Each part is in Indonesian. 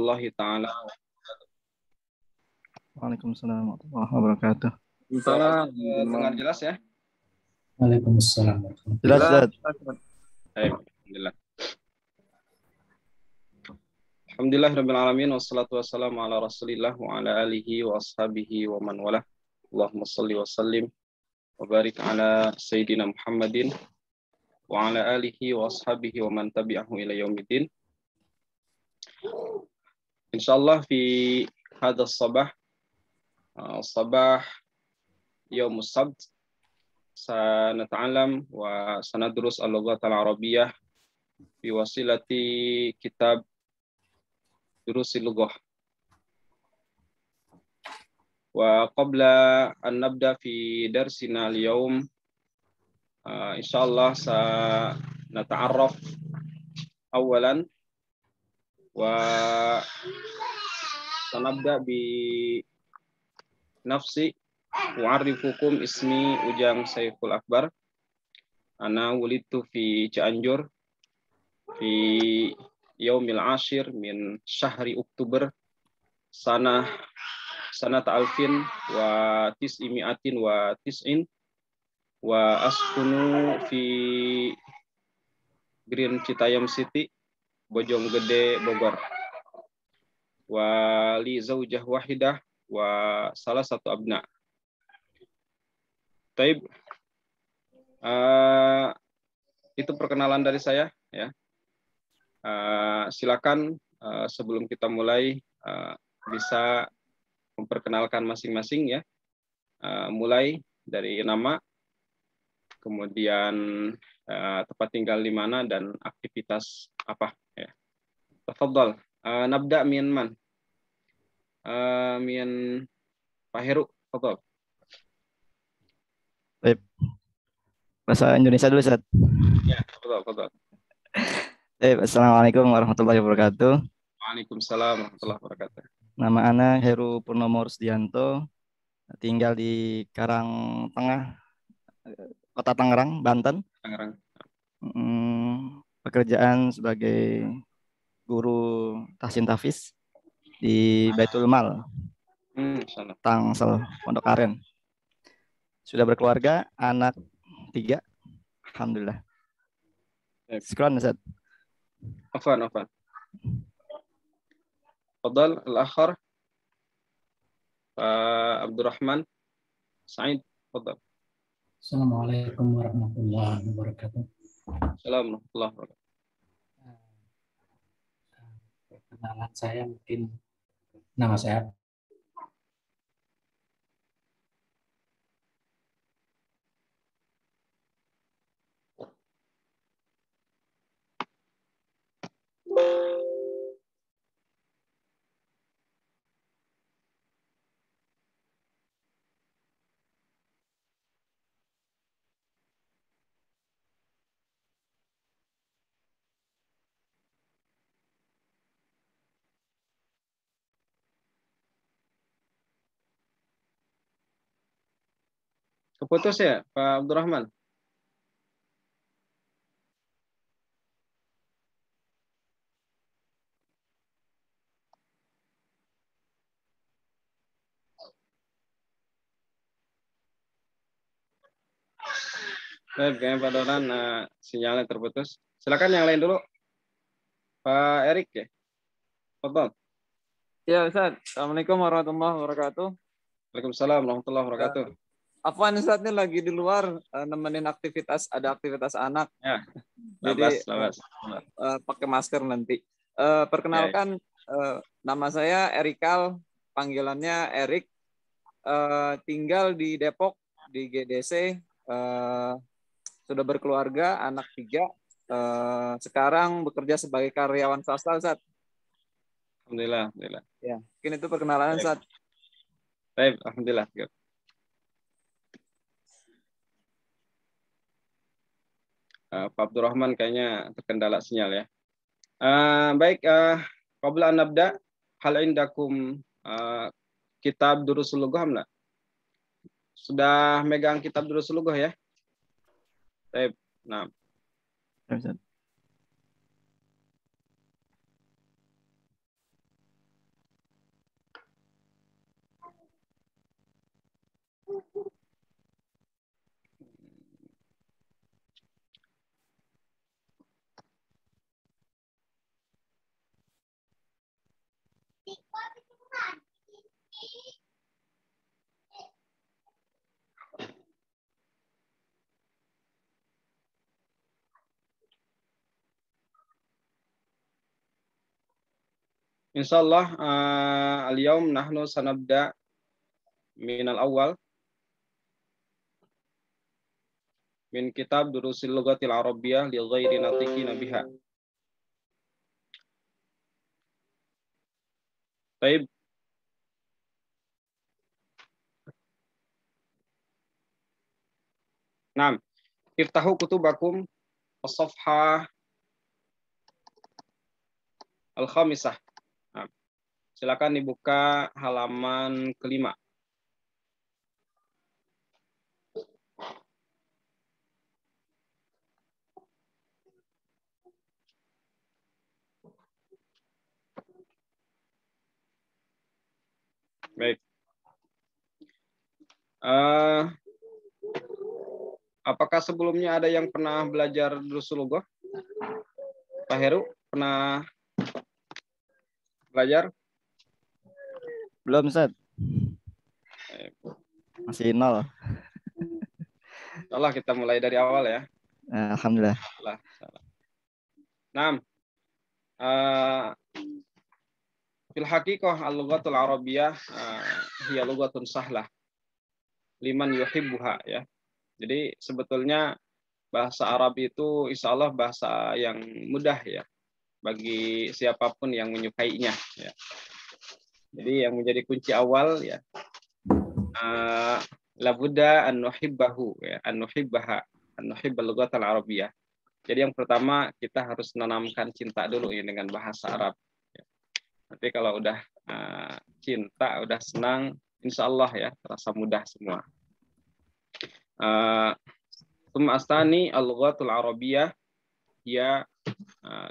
Allah Ta'ala. Waalaikumsalam warahmatullahi wabarakatuh. Dengar jelas ya? Waalaikumsalam. Jelas, Ustaz. Baik, alhamdulillah. Alhamdulillah rabbil alamin wassalatu wassalamu ala Rasulillah wa ala alihi wa ashabihi wa man walah. Allahumma shalli wa sallim wa barik ala sayyidina Muhammadin wa ala alihi wa ashabihi wa man tabi'ahu ila yaumiddin. Insyaallah fi hadha sabah sabah yaum as-sabt sanata'alam wa sanadrus al-lughat al-arabiyyah bi wasilati kitab durusil lughah. Wa qabla an nabda fi darsina al-yawm insyaallah sanata'arraf awalan wa sanabda bi nafsi wa'arifukum ismi Ujang Saiful Akbar. Ana wulidtu fi Cianjur fi yaumil ashir min syahri Oktober sanata alfin wa tis'imiatin wa tis'in wa askunu fi Green Citayam City, Bojonggede, Bogor. Wa li zaujah wahidah wa salah satu abna. Taib, itu perkenalan dari saya ya. Silakan sebelum kita mulai bisa memperkenalkan masing-masing ya. Mulai dari nama, kemudian tempat tinggal di mana dan aktivitas apa ya. Tafadhal. Nabda min man? Min Pak Heru, tafadhal. Baik. Bahasa Indonesia dulu, Ustaz. Ya, tafadhal. Baik, Assalamualaikum warahmatullahi wabarakatuh. Waalaikumsalam warahmatullahi wabarakatuh. Nama Ana Heru Purnomo Rusdianto, tinggal di Karangtengah, Kota Tangerang, Banten. Tangerang. Pekerjaan sebagai guru tahsin tahfiz di Baitul Mal, Tangsel, Pondok Aren. Sudah berkeluarga, anak 3, alhamdulillah. Syukran, Ustaz. Afan. Fadal al-akhar Pak Abdurrahman Said, fadal. Assalamualaikum warahmatullahi wabarakatuh. Assalamualaikum warahmatullahi wabarakatuh. Perkenalan saya mungkin nama saya Keputus ya Pak Abdurrahman? Baik, kayaknya Pak Donan sinyalnya terputus. Silakan yang lain dulu. Pak Erik ya. Fadal. Ya Ustaz, Assalamualaikum warahmatullahi wabarakatuh. Waalaikumsalam warahmatullahi wabarakatuh. Afwan Ustaz ini lagi di luar nemenin ada aktivitas anak. Ya. Jadi Labas. pakai masker nanti. Perkenalkan nama saya Erikal, panggilannya Erik. Tinggal di Depok di GDC. Sudah berkeluarga, anak 3. Sekarang bekerja sebagai karyawan swasta, Ustaz. Alhamdulillah. Ya, mungkin itu perkenalan, Ustaz. Baik, alhamdulillah. Pak Abdurrahman kayaknya terkendala sinyal ya. Baik, qabla an nabda, hal indakum kitab Durusul Lughah enggak? Sudah megang kitab Durusul Lughah ya? Baik. Nah. Insyaallah al-yaum nahnu sanabda min al-awwal min kitab Durusil Lughatil Arabiyyah li ghairi natiqina biha. Baik. Naam. Iftahu kutubakum as-safhah al-khamisah. Nah, silakan dibuka halaman kelima. Baik. Apakah sebelumnya ada yang pernah belajar Durusul Lughah? Pak Heru pernah belajar? Belum, Ustaz. Masih nol. Insyaallah kita mulai dari awal ya. Alhamdulillah. Naam. Fil haqiqah al-lughatul arabiyyah hiya lughatun sahlah liman yuhibbuha ya. Jadi sebetulnya bahasa Arab itu insyaallah bahasa yang mudah ya bagi siapapun yang menyukainya ya. Jadi yang menjadi kunci awal ya la budda an nuhibbahu ya, an nuhibbaha, an nuhibbal lughatal arabiyyah. Jadi yang pertama kita harus menanamkan cinta dulu ya dengan bahasa Arab. Ya. Nanti kalau udah cinta, udah senang, insyaallah ya terasa mudah semua. Tsumma astani al-lughatul arabiyyah ya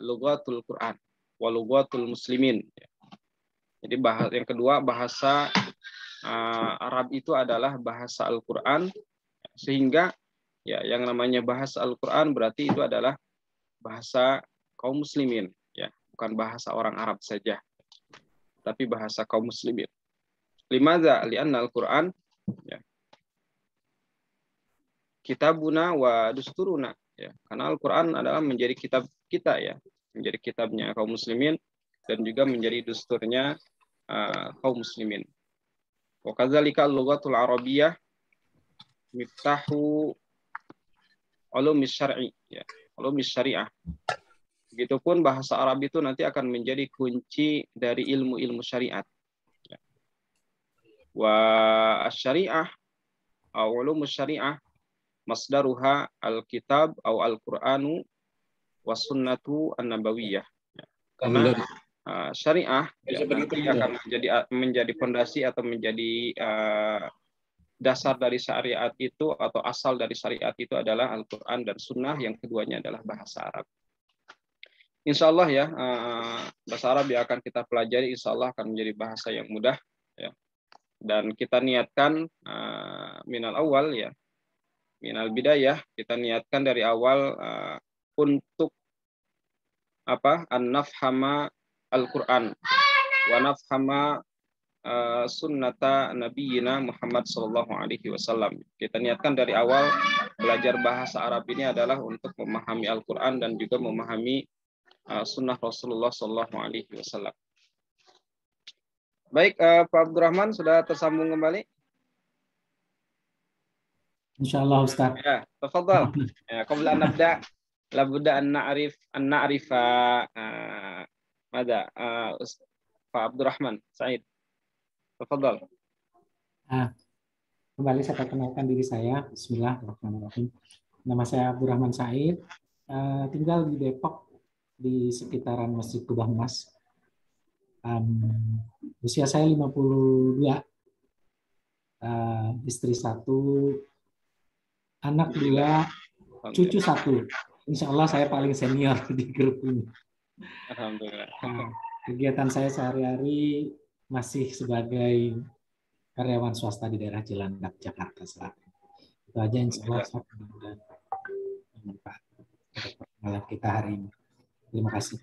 lughatul Quran wa lughatul muslimin. Jadi yang kedua bahasa Arab itu adalah bahasa Al-Qur'an, sehingga ya yang namanya bahasa Al-Qur'an berarti itu adalah bahasa kaum muslimin ya, bukan bahasa orang Arab saja, tapi bahasa kaum muslimin. Limadza? Li'anna Al-Qur'an ya kitabuna wa dusturuna ya, karena Al-Qur'an adalah menjadi kitab kita ya, menjadi kitabnya kaum muslimin dan juga menjadi dusturnya kaum muslimin. Wa kadzalika al-lughatul arabiyyah miftahu ulumis syar'i ya, ulumis syariah. Begitupun bahasa Arab itu nanti akan menjadi kunci dari ilmu-ilmu syariat ya. Wa asy-syari'ah aw ulumus syariah masdaruha al-kitab atau al-Qur'anu was sunnatu an-nabawiyah. Karena syariah ya, nanti akan menjadi fondasi atau menjadi dasar dari syariat itu atau asal dari syariat itu adalah Al-Qur'an dan sunnah, yang keduanya adalah bahasa Arab. Insyaallah ya bahasa Arab yang akan kita pelajari insyaallah akan menjadi bahasa yang mudah ya. Dan kita niatkan minal awal ya, minal bidayah, kita niatkan dari awal untuk an-nafhama Al-Qur'an wa nafhama sunnata nabiyina Muhammad sallallahu alaihi wasallam. Kita niatkan dari awal belajar bahasa Arab ini adalah untuk memahami Al-Qur'an dan juga memahami sunnah Rasulullah sallallahu alaihi wasallam. Baik, Pak Abdurrahman sudah tersambung kembali? Insyaallah Ustaz. Ya, tafadhal. Ya, qabla an nabda la budda an na'rifa mada Pak Abdurrahman Said. Tafadhal. Kembali saya perkenalkan diri saya. Bismillahirrahmanirrahim. Nama saya Abdurrahman Said. Tinggal di Depok di sekitaran Masjid Kubah Mas. Usia saya 52. Istri 1, anak 2, cucu 1. Insya Allah saya paling senior di grup ini. Alhamdulillah. Kegiatan saya sehari-hari masih sebagai karyawan swasta di daerah Cilandak, Jakarta Selatan. Itu aja insya Allah mudah-mudahan bermanfaat untuk perkenalan kita hari ini. Terima kasih.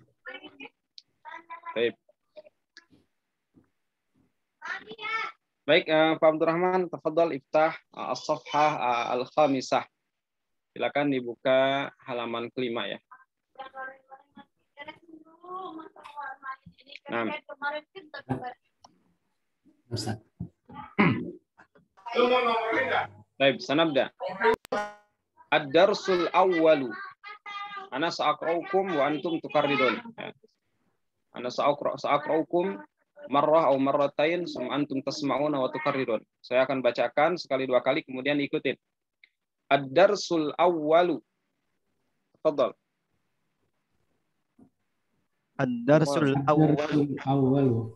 Baik, Pak Abdurrahman, tafadhal iftah as-safhah al-khamisah. Silakan dibuka halaman kelima ya. Nah, Ustaz. Baik, sanabda. Ad-darsul awwalu. Ana sa'aqra'ukum wa antum tukarridun. Ana sa'aqra'ukum marrah atau marratain summa antum tasma'una wa tukarridun. Saya akan bacakan sekali dua kali kemudian ikutin. Ad-darsul awwalu. Tafadhal. Ad-darsul awwalu. Awwalu.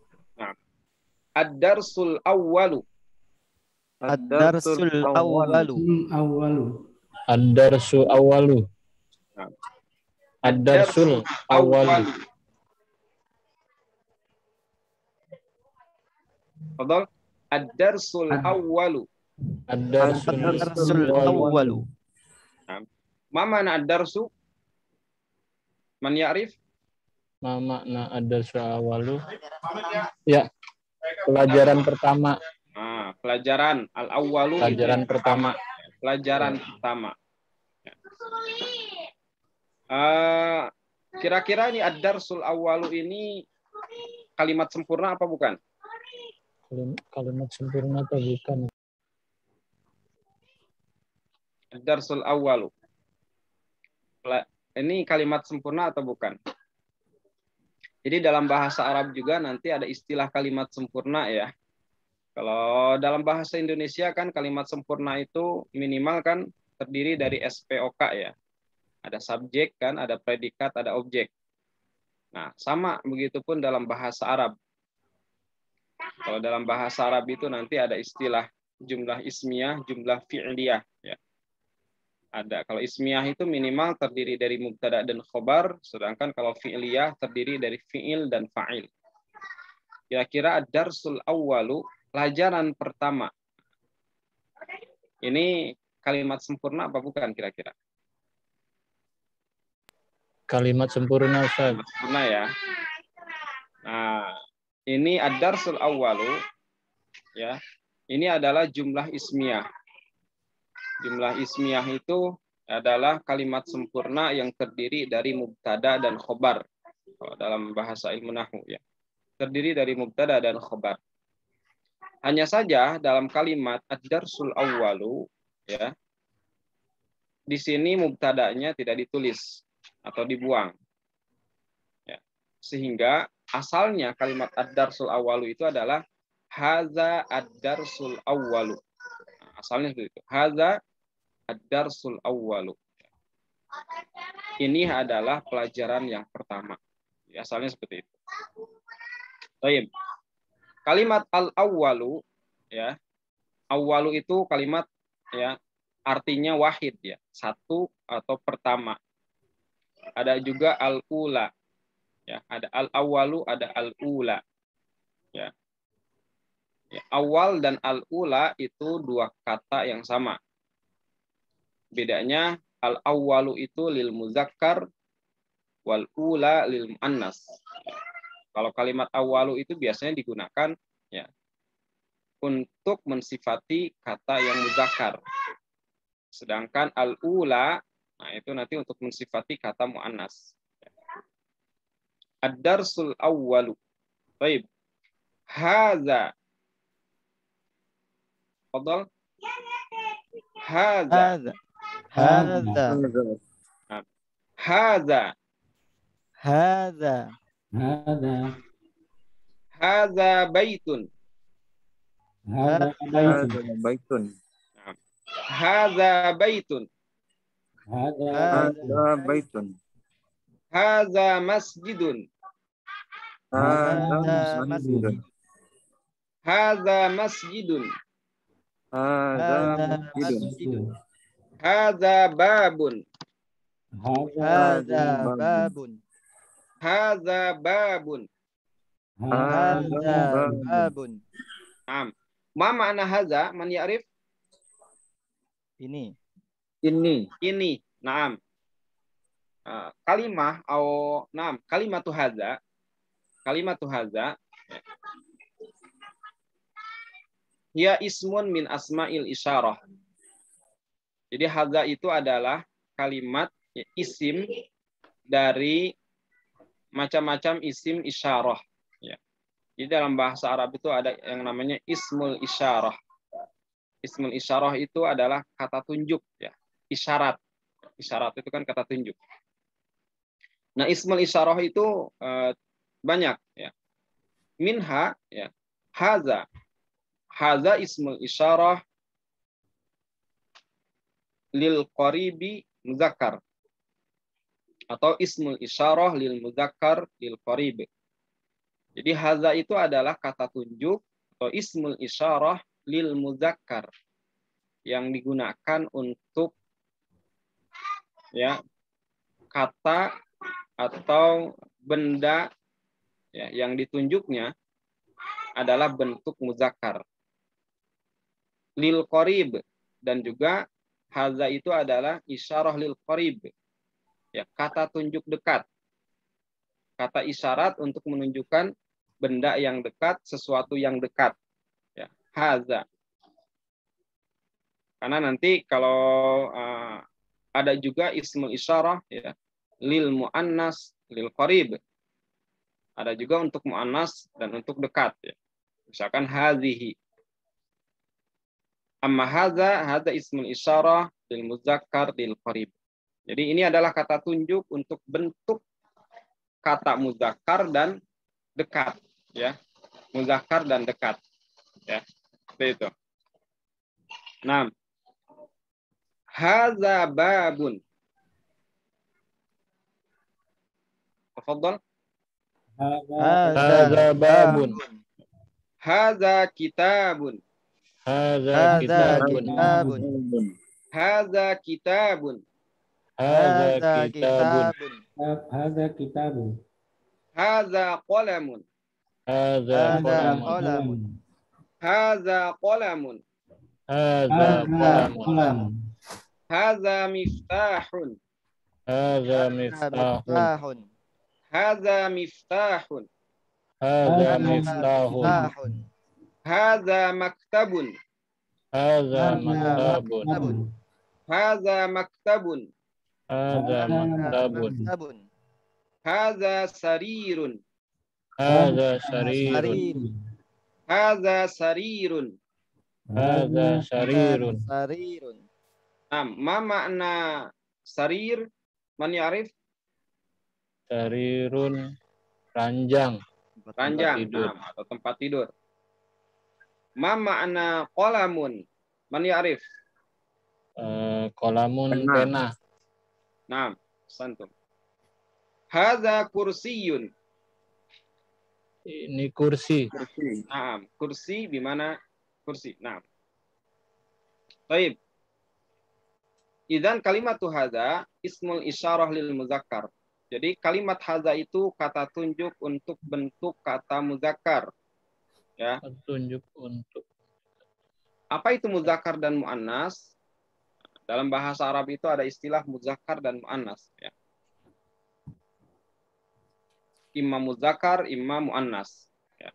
Ad-darsul awwalu. Ad-darsul awwalu. Awwalu. Ad-darsu awalu. Ad-darsul awalu. Tafadhal. Ad-darsul awwalu. Ad-darsul awwalu. Ma mana ad-darsu? Man ya'rif? Ma makna ad-darsu awalu? Ya, pelajaran pertama. Pelajaran al-awwalu. Pelajaran pertama. Pelajaran pertama. Kira-kira ini ad-darsul awwalu ini kalimat sempurna apa bukan? Kalimat sempurna atau bukan? Ad-darsul awwalu. Ini kalimat sempurna atau bukan? Jadi dalam bahasa Arab juga nanti ada istilah kalimat sempurna ya. Kalau dalam bahasa Indonesia kan kalimat sempurna itu minimal kan terdiri dari SPOK ya. Ada subjek kan, ada predikat, ada objek. Nah, sama begitupun dalam bahasa Arab. Kalau dalam bahasa Arab itu nanti ada istilah jumlah ismiyah, jumlah fi'liyah ya. Ada kalau ismiyah itu minimal terdiri dari mubtada dan khobar, sedangkan kalau fi'liyah terdiri dari fi'il dan fa'il. Kira-kira ad-darsul awwalu, pelajaran pertama. Ini kalimat sempurna apa bukan kira-kira? Kalimat sempurna, Ustaz. Sempurna ya. Nah, ini ad-darsul awwalu ya. Ini adalah jumlah ismiyah. Jumlah ismiyah itu adalah kalimat sempurna yang terdiri dari mubtada dan khobar. Kalau dalam bahasa ilmu nahwu ya. Terdiri dari mubtada dan khobar. Hanya saja dalam kalimat ad-darsul awwalu ya. Di sini mubtadanya tidak ditulis atau dibuang. Ya. Sehingga asalnya kalimat ad-darsul awwalu itu adalah hadza ad-darsul awwalu. Nah, asalnya seperti itu. Hadza ad-darsul awwalu. Ini adalah pelajaran yang pertama. Ya, asalnya seperti itu. Baik. Kalimat al-awwalu ya. Awwalu itu kalimat ya artinya wahid ya, satu atau pertama. Ada juga al-ula. Ya, ada al-awwalu, ada al-ula. Ya. Ya, awal dan al-ula itu dua kata yang sama. Bedanya al-awwalu itu lil muzakkar wal ula lil muannas. Kalau kalimat awwalu itu biasanya digunakan ya untuk mensifati kata yang muzakkar. Sedangkan al-ula nah itu nanti untuk mensifati kata muannas. Ad-darsul awwalu. Baik. Hadza. Fadhal. Hadza. Hadza. Hadza. Hadza. Hadza. Hadza baitun. Hadza baitun. Hadza baitun. Hadza baitun. Hadza masjidun. Hadza masjid. Hadza masjidun. Hadza masjid. Hadza babun. Hadza babun. Hadza babun. Hadza babun. Ma makna hadza? Man ya'rif? Ini. Ini. Naam. Kalimah atau naam, kalimatu hadza. Kalimatu hadza hiya ismun min asma'il isyarah. Jadi hadza itu adalah kalimat isim dari macam-macam isim isyarah. Ya. Jadi dalam bahasa Arab itu ada yang namanya ismul isyarah. Ismul isyarah itu adalah kata tunjuk, ya, isyarat. Isyarat itu kan kata tunjuk. Nah, ismul isyarah itu banyak, ya. Minha, ya, haza. Haza ismul isyarah lil qaribi muzakkar. Atau ismul isyarah lil muzakkar lil qarib. Jadi haza itu adalah kata tunjuk atau ismul isyarah lil muzakkar yang digunakan untuk, ya, kata atau benda, ya, yang ditunjuknya adalah bentuk muzakkar. Lil qarib, dan juga haza itu adalah isyarah lil qarib. Ya, kata tunjuk dekat. Kata isyarat untuk menunjukkan benda yang dekat, sesuatu yang dekat. Ya, haza. Karena nanti kalau ada juga ismul isyarah, ya, lil muannas lil qarib. Ada juga untuk muannas dan untuk dekat, ya. Misalkan hazihi. Amma haza ismul isyarah lil muzakkar lil qarib. Jadi ini adalah kata tunjuk untuk bentuk kata muzakkar dan dekat, ya. Muzakkar dan dekat, ya. Seperti itu. Nah, haza babun. Tafadhal. Hadza babun. Haza kitabun. Hadza kitabun. Haza kitabun. Hadza kitabun. Hadza kitabun. Haza qalamun. Hadza qalamun. qalamun. Haza qalamun. Hadza qalamun. Qalam. Haza miftahun. Hadza miftahun. Miftahun. Haza miftahun. Hadza miftahun. Miftahun. Haza maktabun. Hadza maktabun. Haza maktabun. Hadza maktabun. Maktabun. Haza sarirun. Hadza sarirun. Haza sarirun. Hadza sarirun. Sarirun. Nah, ma makna sarir? Man ya'rif? Sarirun ranjang. Ranjang, tidur. nah, atau tempat tidur. Ma makna qalamun? Man ya'rif? Qalamun pena. Nah, santum. Hadza kursiyun. Ini kursi. Nah, kursi di mana kursi. Nah. Baik. Idzan kalimatu hadza ismul isyarah lil muzakkar. Jadi kalimat hadza itu kata tunjuk untuk bentuk kata muzakkar. Ya. Tunjuk untuk. Apa itu muzakkar dan muannas? Dalam bahasa Arab itu ada istilah muzakkar dan muannas, ya. Imma muzakkar, imma muannas, ya.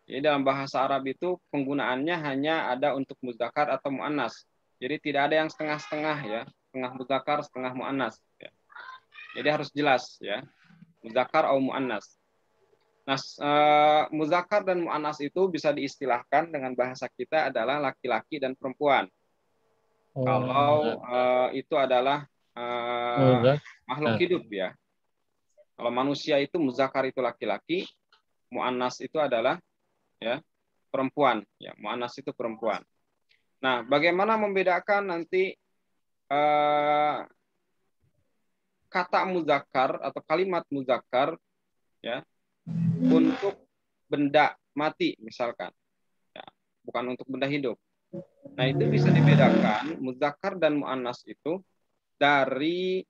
Jadi dalam bahasa Arab itu penggunaannya hanya ada untuk muzakkar atau muannas. Jadi tidak ada yang setengah-setengah, ya, setengah muzakkar, setengah muannas, ya. Jadi harus jelas, ya, muzakkar atau muannas. Nah, muzakkar dan muannas itu bisa diistilahkan dengan bahasa kita adalah laki-laki dan perempuan. Kalau itu adalah makhluk hidup, ya. Kalau manusia itu muzakkar itu laki-laki, muannas itu adalah, ya, perempuan, ya, muannas itu perempuan. Nah, bagaimana membedakan nanti kata muzakkar atau kalimat muzakkar, ya, untuk benda mati misalkan, ya, bukan untuk benda hidup. Nah, itu bisa dibedakan muzakkar dan muannas itu dari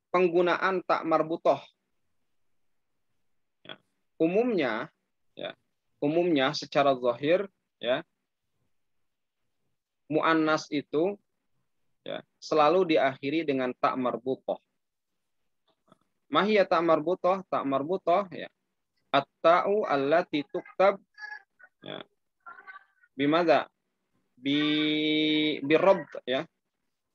penggunaan tak marbutoh. Ya. Umumnya, ya, umumnya secara zahir, ya, muannas itu, ya, selalu diakhiri dengan tak marbutoh. Mahiyya tak marbutoh? Tak marbutoh, ya, at-ta'u allati tuktab, ya, bimadza? Bi rabb, ya.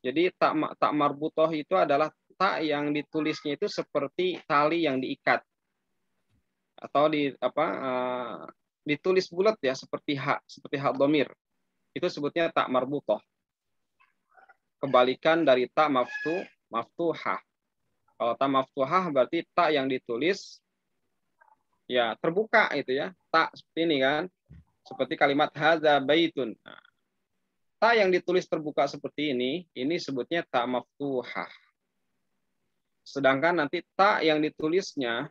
Jadi tak marbutoh itu adalah ta yang ditulisnya itu seperti tali yang diikat atau ditulis bulat ya, seperti ha dhamir. Itu sebutnya ta marbutoh. Kebalikan dari ta maftuhah. Kalau ta maftuhah berarti ta yang ditulis ya terbuka itu ya. Ta seperti ini kan. Seperti kalimat hadza baitun. Nah, ta yang ditulis terbuka seperti ini sebutnya ta maftuhah. Sedangkan nanti ta yang ditulisnya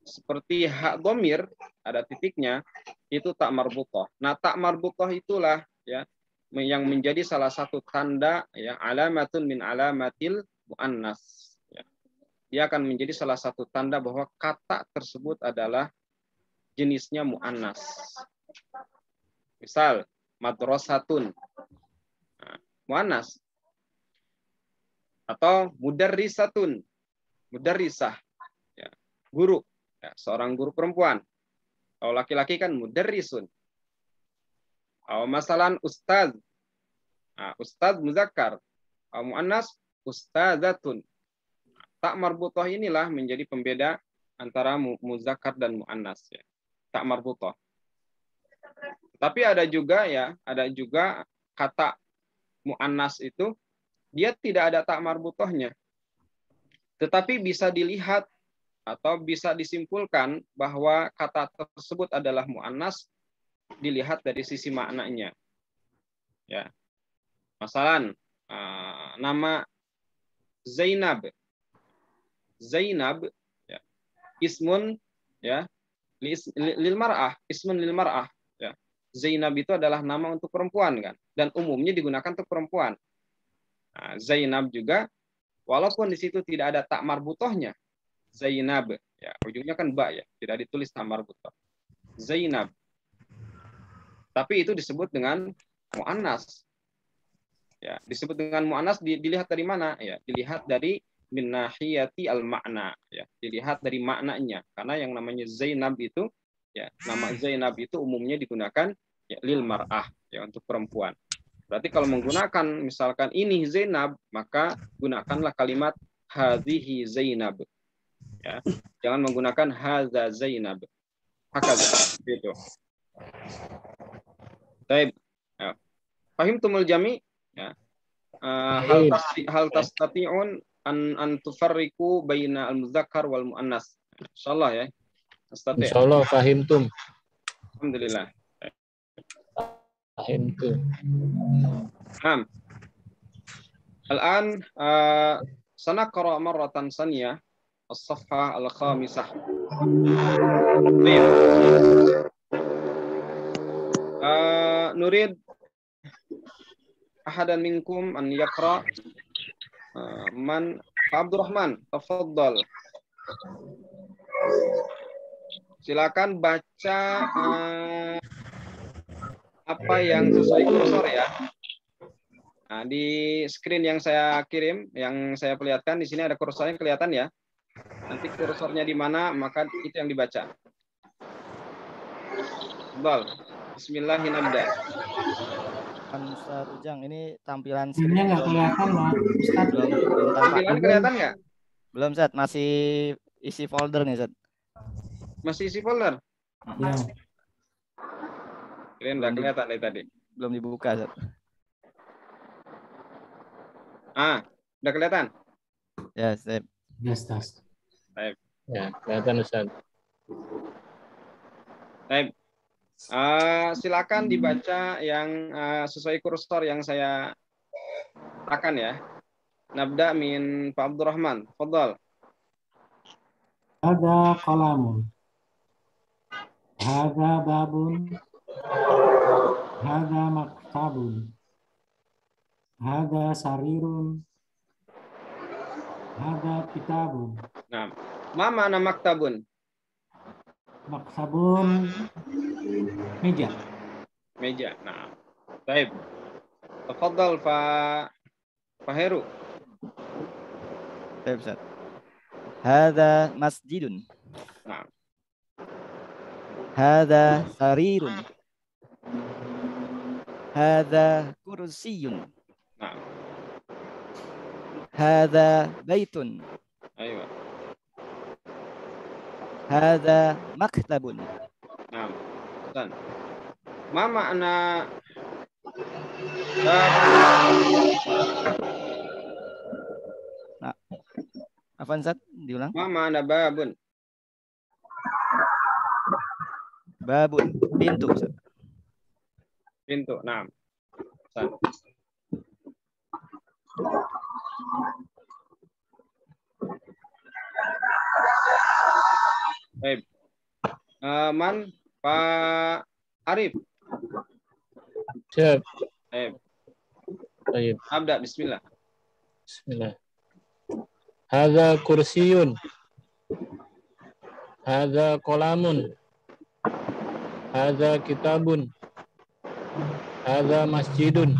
seperti ha dhamir, ada titiknya, itu ta marbutoh. Nah, ta marbutoh itulah ya yang menjadi salah satu tanda ya alamatun min alamatil muannas. Ya. Dia akan menjadi salah satu tanda bahwa kata tersebut adalah jenisnya muannas. Misal madrasatun, nah, muannas. Atau mudarrisatun, mudarrisah, ya, guru, ya, seorang guru perempuan. Kalau laki-laki kan mudarrisun. Masalan ustaz, nah, ustaz muzakkar, muannas ustazatun. Tak marbutoh inilah menjadi pembeda antara muzakkar dan muannas ya. Tak marbutoh. Tapi ada juga kata muannas itu dia tidak ada tak marbutohnya. Tetapi bisa dilihat atau bisa disimpulkan bahwa kata tersebut adalah muannas dilihat dari sisi maknanya. Ya. Masalan, nama Zainab. Zainab ya, ismun ya lil mar'ah, ismun lil mar'ah ya. Zainab itu adalah nama untuk perempuan kan, dan umumnya digunakan untuk perempuan. Nah, Zainab juga walaupun di situ tidak ada tak marbutohnya. Zainab ya, ujungnya kan ba ya, tidak ditulis tak marbutoh. Zainab. Tapi itu disebut dengan muannas. Ya, disebut dengan muannas dilihat dari mana? Ya, dilihat dari min nahiyati al-makna, ya, dilihat dari maknanya. Karena yang namanya Zainab itu ya, nama Zainab itu umumnya digunakan ya, lil mar'ah ya, untuk perempuan. Berarti kalau menggunakan misalkan ini Zainab, maka gunakanlah kalimat hadhihi Zainab. Ya. Jangan menggunakan hadza Zainab. Hakaza gitu. Baik. Ya. Fahimtumul jami? Ya. Hal tastati'un an tufarriqu baina al-muzakkar wal muannas. Insyaallah ya. Tastati'. Insyaallah fahimtum. Alhamdulillah. Fahimtum. Naam. Al-an sanaqra marratan saniyah as-safha al-khamisah. Nurid ahadan minkum an yaqra man Abdurrahman, tafadhal. Silakan baca apa yang sesuai kursor ya. Nah, di screen yang saya kirim, yang saya perlihatkan di sini ada kursornya kelihatan ya. Nanti kursornya di mana, maka itu yang dibaca. Tafadhal. Bismillahirrahmanirrahim. Ustaz Ujang, ini tampilan Ini screen nggak kelihatan, Pak. Ustaz. belum tampak. Tampilan kelihatan nggak? Belum, Ustaz, masih isi folder nih, Ustaz. Masih isi folder? Ya. Kalian nggak kelihatan dari tadi. Belum dibuka, Ustaz. Udah kelihatan? Ya, Ustaz. Yes, tas. Baik. Ya, kelihatan Ustaz. Baik. Silakan dibaca yang sesuai kursor yang saya akan ya. Nabda min Pak Abdurrahman. Fadhal. Ada kolamun. Ada babun. Ada maktabun. Ada sarirun. Ada kitabun. Nah, ma mana maktabun? Maktabun meja. Meja. Nah, baik. Tafadhal Pak Heru. Baik, Ustaz. Hadza masjidun. Nah, Hadza sarirun. Hadza kursiyun. nah. Hadza baitun. Ayo. Hadza maktabun. Nah, Ustaz. Ma makna babun? Nah, apa Ustaz? Diulang. Ma makna babun? Babun, pintu Ustaz. Pintu. Nah. Ustaz. Baik. Man Pak Arif. Siap. Baik. Baik. Abda bismillah. Bismillah. Hadza kursiyun. Hadza qalamun. Hadza kitabun. Hadza masjidun.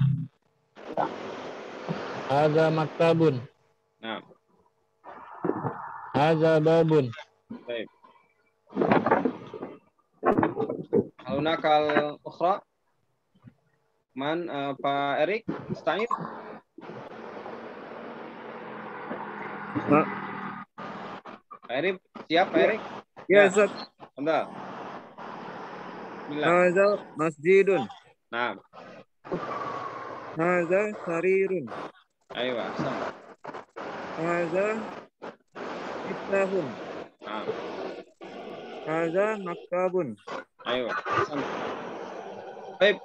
Hadza maktabun. Nah. Hadza babun. Baik. Hunakal ukhra. Man Pak Erik, Sta'id. Pak. Pak Erik, siap Pak Erik? Ya, Ustaz. Anda. Bismillah. Hadza masjidun. Nah. Hadza sarirun. Ayo, Ahsan. Hadza miftahun. Nah. Hadza maktabun. Ayo, Ahsan. Baik,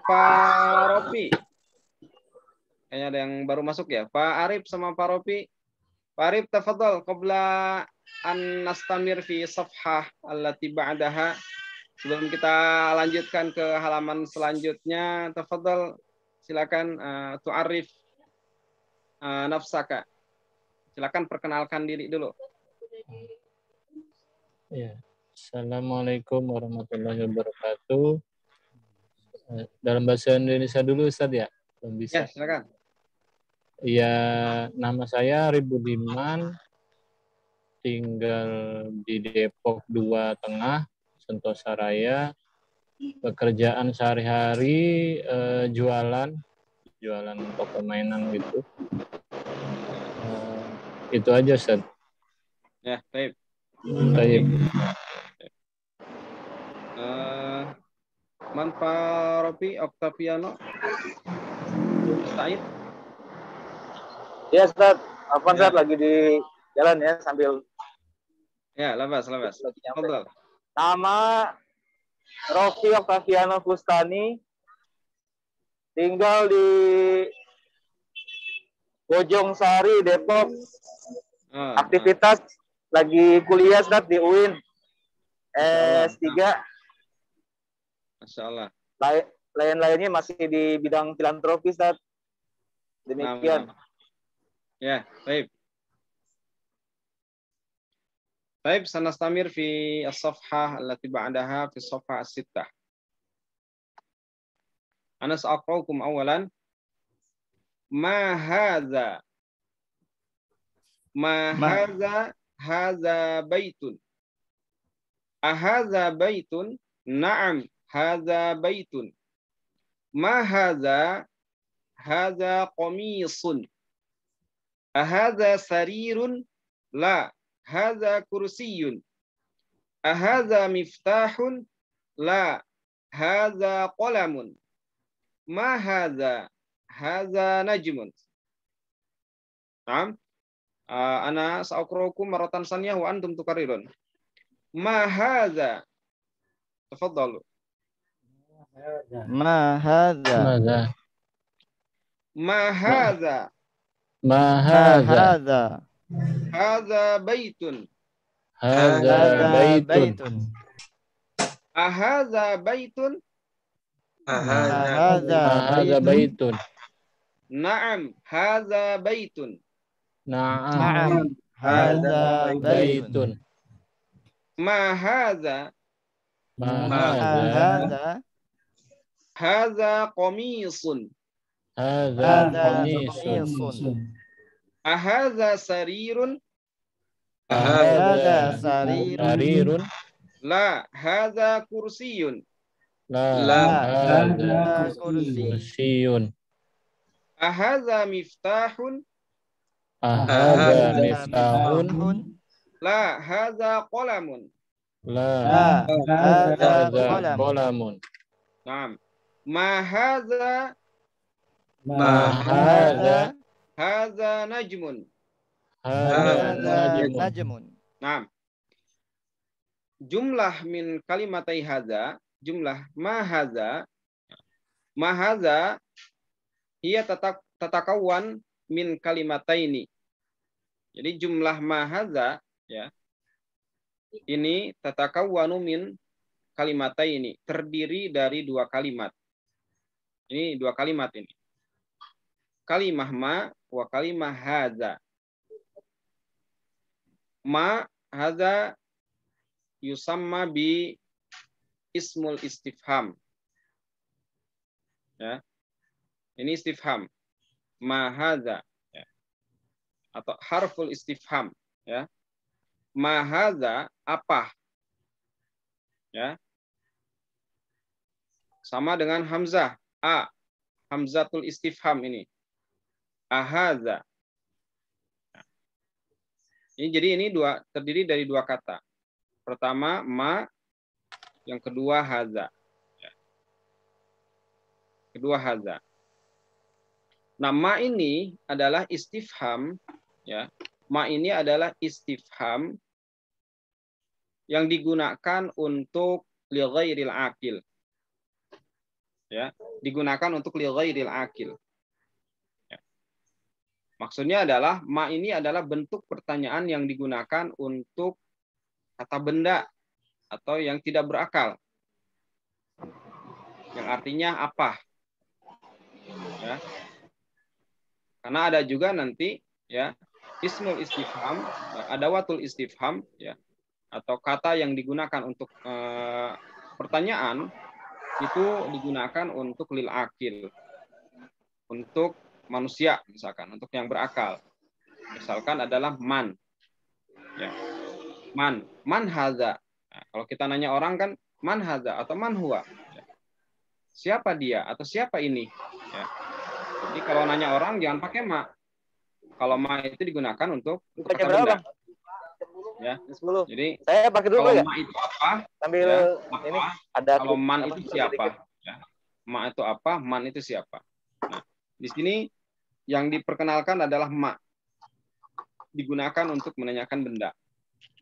Pak Rofi. Kayaknya ada yang baru masuk ya. Pak Arif sama Pak Rofi. Pak Arif, tafadhal qabla an nastamir fi safhah allati ba'daha. Sebelum kita lanjutkan ke halaman selanjutnya, tafadhal silakan tu'arif nafsaka. Silakan perkenalkan diri dulu. Ya. Assalamualaikum warahmatullahi wabarakatuh. Dalam bahasa Indonesia dulu Ustaz ya? Belum bisa. Ya, silakan. Ya, nama saya Ribudiman, tinggal di Depok 2 Tengah, Sentosa Raya. Pekerjaan sehari-hari jualan toko mainan gitu. Itu aja Ustaz. Ya, baik. Baik. Man Pak Rofi Octaviano Said. Ya Ustaz, apa Ustaz lagi di jalan ya sambil Ya, labas. Tafadhal. Nama Rofi Octaviano Kustani, tinggal di Bojong Sari, Depok. Aktivitas lagi kuliah Ustaz di UIN S3. Masya Allah. Lain-lainnya masih di bidang filantropi Ustaz. Demikian. Ya, baik. Baik, sanastamir fi as-safhah allati ba'daha fi as-safhah as-sittah. Ana sa'aqra'ukum awalan ma hadza hadza baitun. Ahadza baitun? Na'am, hadza baitun. Ma hadza? Hadza qamisun. Ahadza sarirun? La, hadza kursiyun. Ahadza miftahun? La, hadza qalamun. Ma hadza? Hadza najmun. Naam. Ana sa'aqra'ukum maratan saniyah wa antum tukarrirun. Ma hadza? Tafadhalu. Ma hadza. Ma hadza? Ma hadza. Hadza baitun. Hadza baitun. Ahadza baitun? Hadza baitun. Na'am, hadza baitun. Na'am. Hadza baitun. Ma hadza? Ma Hadza. Hadza qamisun. Hadza qamisun. Ahadza sarirun? Hadza sarirun. La, hadza kursiyun. La hadza kursiyun. Ahadza miftahun? Ahadza miftahun. La hadza qalamun. La Hadza hadza qalam. qalamun. Naam. Ma hadza Hadza hadza najmun. Hadza najmun. najmun. Naam. Jumlah min kalimatai hadza, jumlah ma hadza hiya tatakawwan min kalimataini. Jadi jumlah ma hadza ya. Ini tatakawwanu min kalimataini, terdiri dari dua kalimat. Ini dua kalimat ini. Kalimah ma wa kalimah hadza. Ma hadza yusamma bi ismul istifham. Ya. Ini istifham. Ma hadza ya. Atau harful istifham ya. Ma hadza apa? Ya. Sama dengan hamzah a. Hamzatul istifham ini. Ahadza. Jadi ini terdiri dari dua kata. Pertama ma, yang kedua hadza. Ya. Kedua hadza. Nah, ma ini adalah istifham ya. Ma ini adalah istifham yang digunakan untuk li ghairil aqil. Ya, digunakan untuk li ghairil aqil. Ya. Maksudnya adalah ma ini adalah bentuk pertanyaan yang digunakan untuk kata benda atau yang tidak berakal. Yang artinya apa? Ya. Karena ada juga nanti ya ismul istifham, adawatul istifham ya, atau kata yang digunakan untuk pertanyaan itu digunakan untuk lil akil, untuk manusia misalkan, untuk yang berakal. Misalkan adalah man. Ya. Man hadza. Nah, kalau kita nanya orang kan man hadza atau man huwa. Ya. Siapa dia atau siapa ini? Ya. Jadi kalau nanya orang jangan pakai ma. Kalau ma itu digunakan untuk kata benda. Ya. 10. Jadi Saya pakai dulu kalau ya. ma itu apa? Sambil Ya, ini apa? ada Kalau man apa, itu siapa? Ya. Ma itu apa? Man itu siapa? Nah, di sini yang diperkenalkan adalah ma. Digunakan untuk menanyakan benda.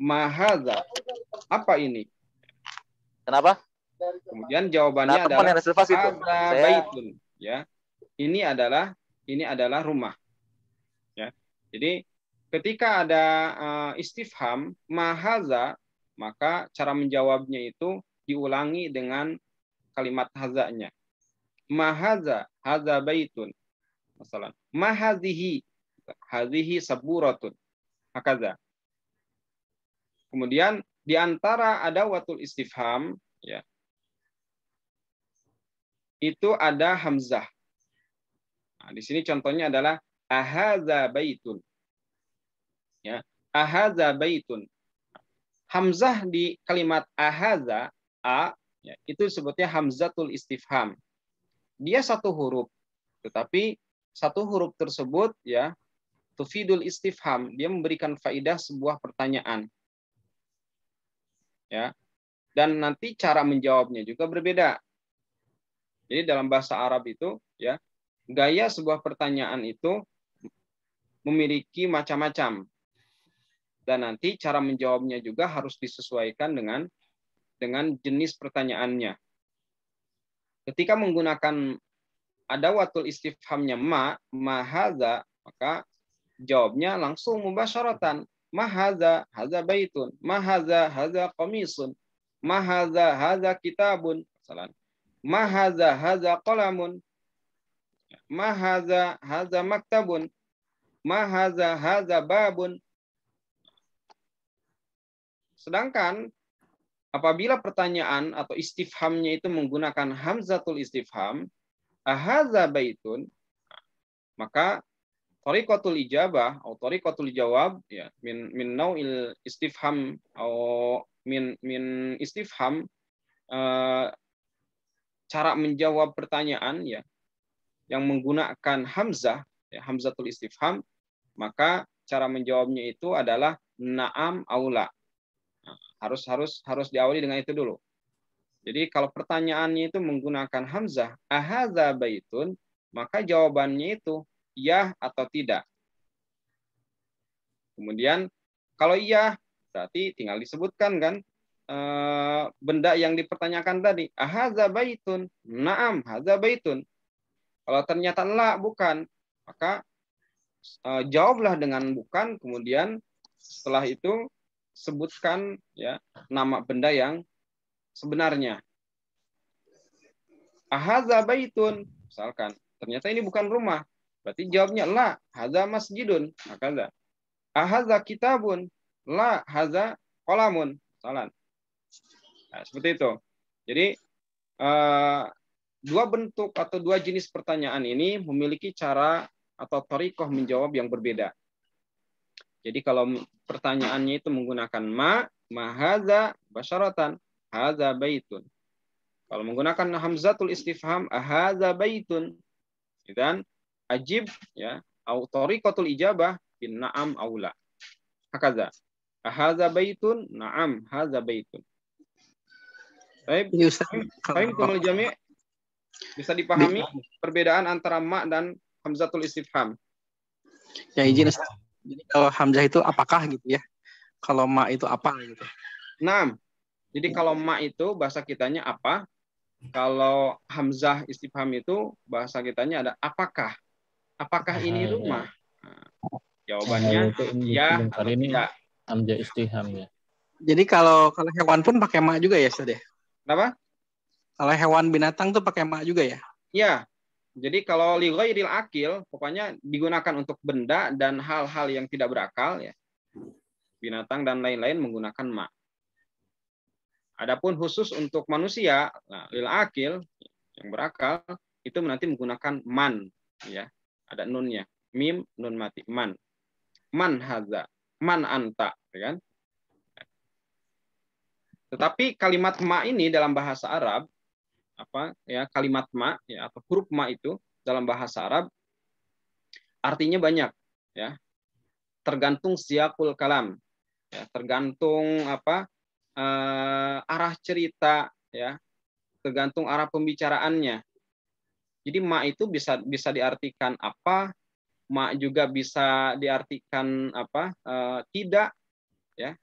Ma hadza. Apa ini? Kenapa? Kemudian jawabannya Nah, teman yang adalah reservasi itu. hadza Saya baitun. Ya. Ini adalah rumah. Ya. Jadi ketika ada istifham ma hadza, maka cara menjawabnya itu diulangi dengan kalimat hazanya. Ma hadza, hadza baitun. Masalah. Ma hadhihi, hadhihi saburatun. Hakaza. Kemudian di antara adawatul istifham ya, itu ada hamzah. Nah, di sini contohnya adalah ahadza baitun. Ya, ahadza baitun. Hamzah di kalimat ahadza a ya, itu sebutnya hamzatul istifham. Dia satu huruf, tetapi satu huruf tersebut ya tufidul istifham, dia memberikan faidah sebuah pertanyaan. Ya. Dan nanti cara menjawabnya juga berbeda. Jadi dalam bahasa Arab itu ya, gaya sebuah pertanyaan itu memiliki macam-macam. Dan nanti cara menjawabnya juga harus disesuaikan dengan jenis pertanyaannya. Ketika menggunakan adawatul istifhamnya ma hadza, maka jawabnya langsung mubasyaratan. Ma hadza, hadza baitun. Ma hadza, hadza qamisun. Ma hadza, hadza kitabun. Ma hadza, hadza qalamun. Ma hadza, hadza maktabun. Ma hadza, hadza babun. Sedangkan apabila pertanyaan atau istifhamnya itu menggunakan hamzatul istifham, ahadza baitun, maka tariqatul ijabah atau tariqatul jawab ya min nau'il istifham atau min istifham, cara menjawab pertanyaan ya yang menggunakan hamzah ya, hamzatul istifham, maka cara menjawabnya itu adalah na'am aula. Nah, harus diawali dengan itu dulu. Jadi kalau pertanyaannya itu menggunakan hamzah, ahadza baitun, maka jawabannya itu ya atau tidak. Kemudian kalau iya, berarti tinggal disebutkan kan benda yang dipertanyakan tadi. Ahadza baitun, na'am, hadza baitun. Kalau ternyata la, bukan, maka jawablah dengan bukan, kemudian setelah itu sebutkan ya nama benda yang sebenarnya. Ahadza baitun, misalkan ternyata ini bukan rumah, berarti jawabnya la, hadza masjidun, maka ahadza kitabun, la, hadza qalamun, salah. Nah, seperti itu. Jadi dua bentuk atau dua jenis pertanyaan ini memiliki cara atau thariqah menjawab yang berbeda. Jadi kalau pertanyaannya itu menggunakan ma hadza basyaratan, hadza baitun. Kalau menggunakan hamzatul istifham, ahadza baitun, dan ajib ya, au thariqatul ijabah bin na'am aula. Hakaza. Ahadza baitun, na'am, hadza baitun. Baik. Fahimtumul jami'? Bisa dipahami perbedaan antara ma dan hamzatul istifham? Ya izin Ustaz. Jadi kalau hamzah itu apakah gitu ya? Kalau ma itu apa gitu? Nah, jadi kalau ma itu bahasa kitanya apa? Kalau hamzah istifham itu bahasa kitanya ada apakah? Apakah ini rumah? Nah, jawabannya ya atau tidak. Hamzah istifham ya. Jadi kalau hewan pun pakai ma juga ya Ustaz ya? Kenapa? Kalau hewan binatang tuh pakai ma juga ya? Ya. Jadi kalau li ghairil akil, pokoknya digunakan untuk benda dan hal-hal yang tidak berakal ya. Binatang dan lain-lain menggunakan ma. Adapun khusus untuk manusia, nah, lil akil yang berakal itu nanti menggunakan man ya. Ada nunnya. Mim nun mati man. Man hadza, man anta, ya kan? Tetapi kalimat ma ini dalam bahasa Arab apa ya, kalimat ma ya atau huruf ma itu dalam bahasa Arab artinya banyak ya. Tergantung siyaqul kalam ya, tergantung apa arah cerita ya, tergantung arah pembicaraannya. Jadi ma itu bisa diartikan apa, ma juga bisa diartikan apa tidak ya,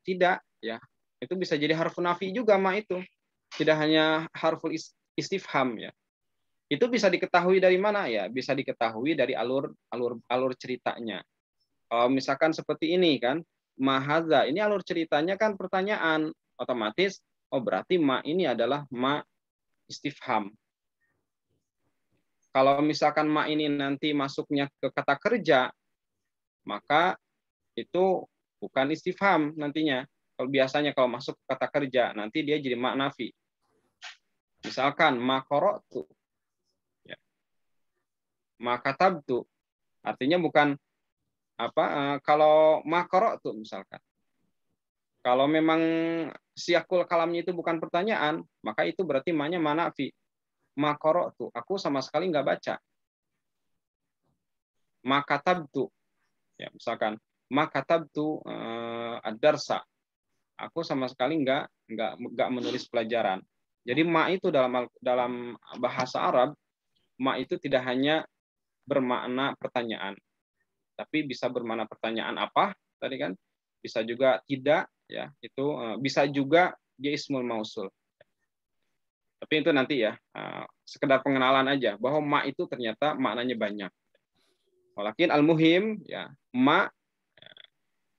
tidak ya, itu bisa jadi harfu nafi juga ma itu, tidak hanya harful istifham ya. Itu bisa diketahui dari mana ya? Bisa diketahui dari alur ceritanya. Kalau misalkan seperti ini kan, mahadza, ini alur ceritanya kan pertanyaan, otomatis oh berarti ma ini adalah ma istifham. Kalau misalkan ma ini nanti masuknya ke kata kerja, maka itu bukan istifham nantinya. Kalau biasanya kalau masuk ke kata kerja, nanti dia jadi ma nafi. Misalkan ma qara'tu, ya. Ma katabtu, artinya bukan apa kalau ma qara'tu misalkan. Kalau memang siyaqul kalamnya itu bukan pertanyaan, maka itu berarti ma-nya ma nafi. Ma qara'tu, aku sama sekali nggak baca. Ma katabtu, ya misalkan ma katabtu ad-darsa, aku sama sekali nggak menulis pelajaran. Jadi ma itu dalam bahasa Arab, ma itu tidak hanya bermakna pertanyaan, tapi bisa bermakna pertanyaan apa tadi kan, bisa juga tidak ya, itu bisa juga dia ismul mausul. Tapi itu nanti ya sekedar pengenalan aja bahwa ma itu ternyata maknanya banyak. Walakin al-muhim ya, ma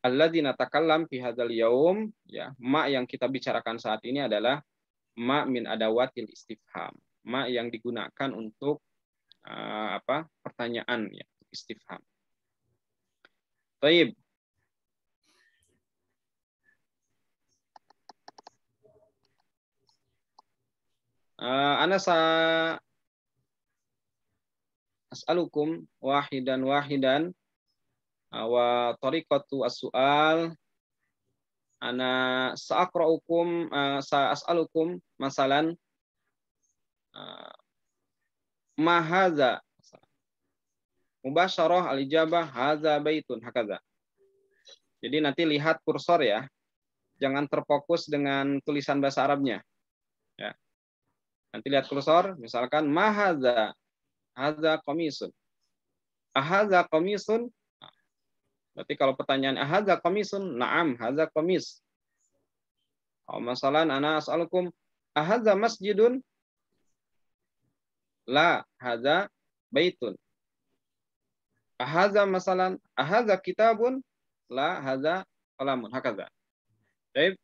alladzina takallam fi hadzal yaum ya, ma yang kita bicarakan saat ini adalah ma min adawatil istifham, ma yang digunakan untuk pertanyaan ya, istifham. Baik. Ana as'alukum wahidan wa tariqatu as-su'al, ana sa'aqra'ukum sa'as'alukum masalan ma hadza Mubasyarah al-ijabah hadza baitun hakaza. Jadi nanti lihat kursor ya. Jangan terfokus dengan tulisan bahasa Arabnya. Ya. Nanti lihat kursor, misalkan ma hadza, hadza qamisun. Ahadza qamisun? Berarti kalau pertanyaan ahadza qamisun? Na'am, hadza qamis. Kalau masalan ana as'alukum ahadza masjidun? La, hadza baitun. Ahadza masalan ahadza kitabun? La, hadza qalamun. Hakaza. Baik.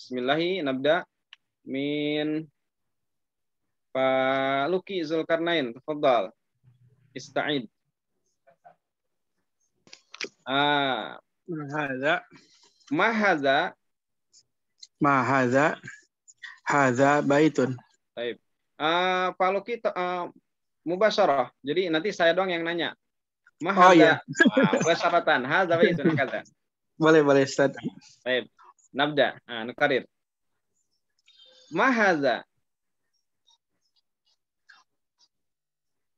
Bismillahi nabda min Pak Luki Zulkarnain. Tafadhal. Ista'id. Mahadza. Mahadza. Mahadza. Hadza baitun. Baik. Pak Luki mubasyarah. Jadi nanti saya doang yang nanya. Oh iya. Mubasyaratan. Hadza baitun hakaza. Boleh Ustaz. Baik. Nabda. Nukarir. Mahadza.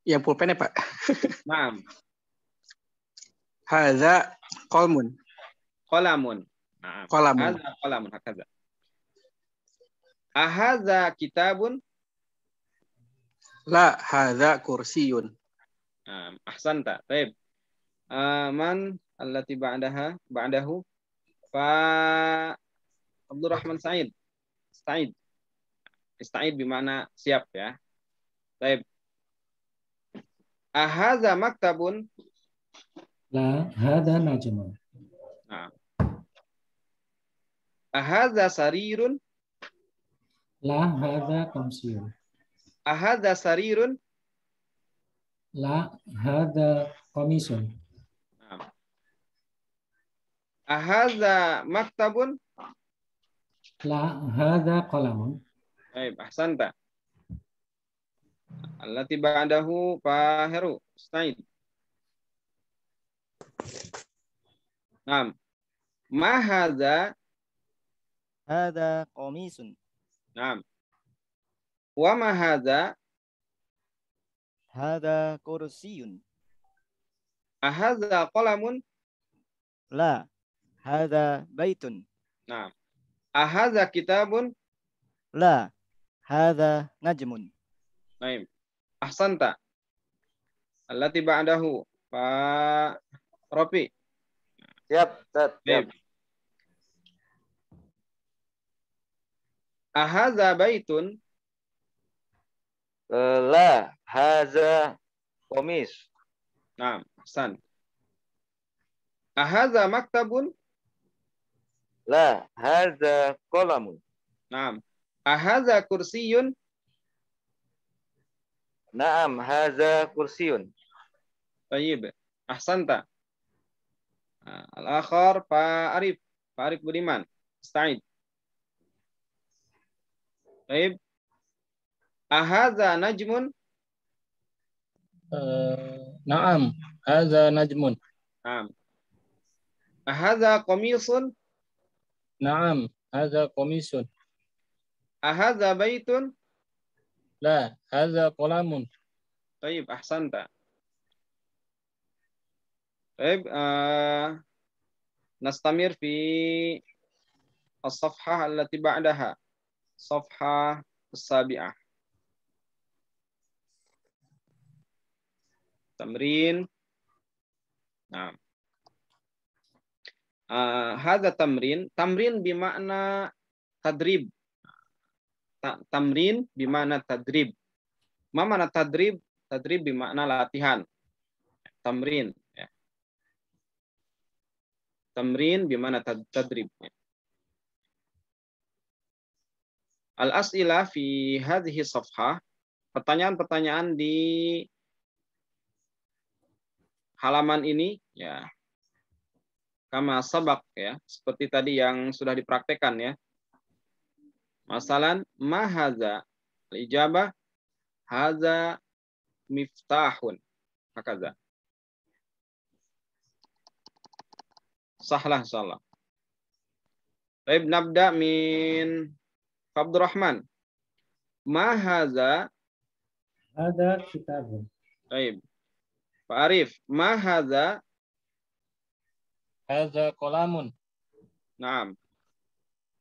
Yang pulpen ya, Pak. Naam. Hadza qalmun. Qalamun. Naam. Qalamun. Hadza qalamun hakaza. Ahadza kitabun? La, hadza kursiyun. Ahsanta. Baik. Man allati ba'dahu Pak Abdurrahman Said. Said. Ista'id bimana siap ya. Baik. Ahadza maktabun? La, hadza najmun. Ahadza sarirun? La, hadza qamsiyun. Ahadza sarirun? La, hadza qamisun. Ahadza maktabun? La, hadza qalamun. Baik, ahsanta. Allati ba'dahu Pak Heru. Ustaid. Naam. Ma hadza? Hadza qamisun. Naam. Wa ma hadza? Hadza kursiyun. Ahadza qalamun? La, hadza baitun. Naam. Ahadza kitabun? La, hadza najmun. Baik. Ahsanta. Allati ba'dahu Pak Rofi. Siap, Ustaz. Siap. Baik. Ahadza baitun? La, hadza qamis. Naam, ahsan. Ahadza maktabun? La, hadza qalamun. Naam. Ahadza kursiyun? Naam, hadza kursiyun. Tayyib. Ahsanta. Al-akhar Pak Arif. Pak Arif Budiman. Ista'id. Tayyib. Ahadza najmun? Naam, hadza najmun. Naam. Ahadza qamisun? Naam, hadza qamisun. Ahadza baitun? La, hadza qalamun. Tayyib. Ahsanta. Tayyib. Nastamir fi as-safhah allati ba'daha. Safhah as-sabi'ah. Tamrin. Nah. Hadza tamrin. Tamrin bimakna tadrib. Tamrin bimakna tadrib. Ma mana tadrib? Tadrib bimakna latihan. Tamrin. Ya. Tamrin bimakna tadrib. Ya. Al-as'ilah fi hadhihi safhah. Pertanyaan-pertanyaan di halaman ini ya kama sabak ya, seperti tadi yang sudah dipraktekkan ya. Masalan ma hadza? Al-ijabah hadza miftahun. Hakaza. Sahlah insyaallah. Baik, nabda min Abdurrahman. Ma hadza? Hadza kitabun. Baik. Pak Arif, ma hadza? Hadza qalamun. Naam.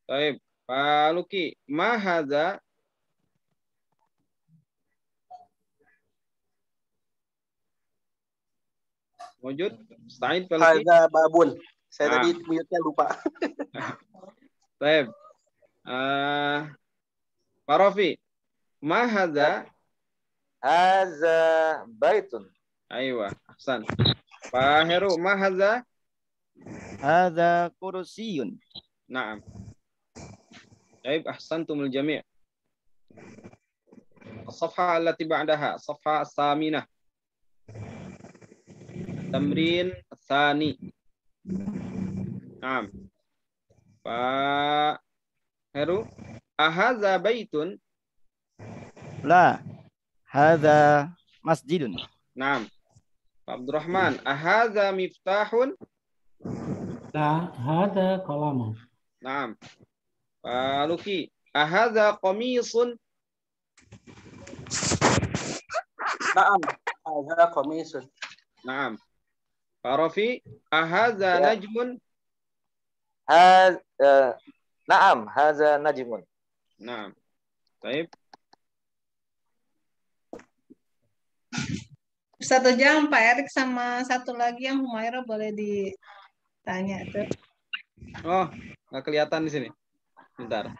Baik, Pak Luki, ma hadza? Wujud? Musta'id Pak Luki? Hadza babun. Saya Ah. tadi mute-nya lupa. Baik. Pak Rofi, ma hadza? Hadza baitun. Aywa, ahsan. Pak Heru, ma hadza? هذا كرسي. Naam. Baik, ahsantumul jami'. الصفحة التي بعدها الصفحة الثامنة التمرين الثاني. نعم. Pak Heru, ahadza baitun? لا هذا مسجد. Naam. Pak Abdurrahman, ahadza miftahun? La hada qalamun. Naam. Pak Luki, ahadza qamisun? Naam. Hadza qamisun. Naam. Pak Rafi, ahadza Ya. najmun? Naam, hadza najmun. Naam. Baik. Satu jam Pak Erik sama satu lagi yang Humaira boleh ditanya tuh. Oh, nggak kelihatan di sini. Bentar.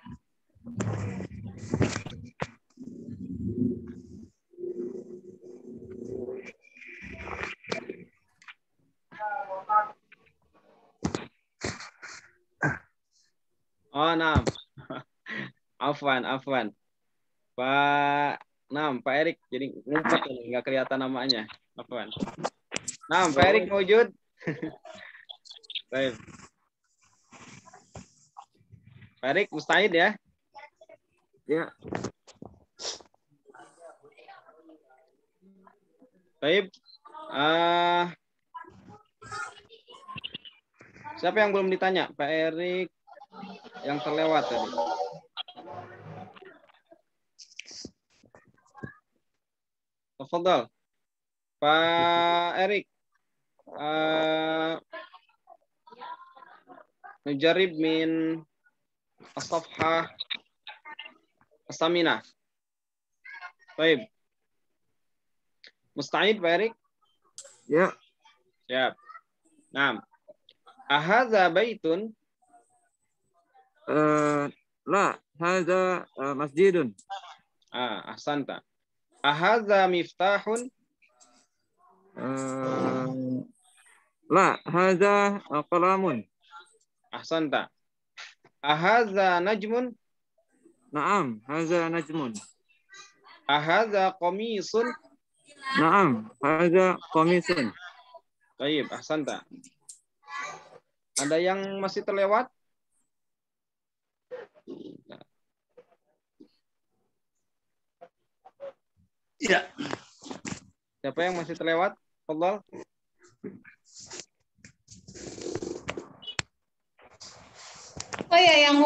Oh, naam. Afwan. Pak Erik jadi ngumpet ini, nggak kelihatan namanya. Afwan. Naam, Pak Erik wujud. Baik. Pak Erik mustahid ya? Ya. Baik. Siapa yang belum ditanya? Pak Erik yang terlewat tadi. Tafadhal. Pak Erik. Nujarib min as-safhah as-saminah. Baik. Musta'id Pak Erik? Ya. Siap. Naam. Ahadza baitun? La, hadza masjidun. Ahsanta. Ahadza miftahun? La, hadza qalamun. Ahsanta. Ahadza najmun? Naam, hadza najmun. Ahadza qamisun? Naam, hadza qamisun. Baik, ahsanta. Ada yang masih terlewat? Ya. Siapa yang masih terlewat? Fadhal. Oh ya, yang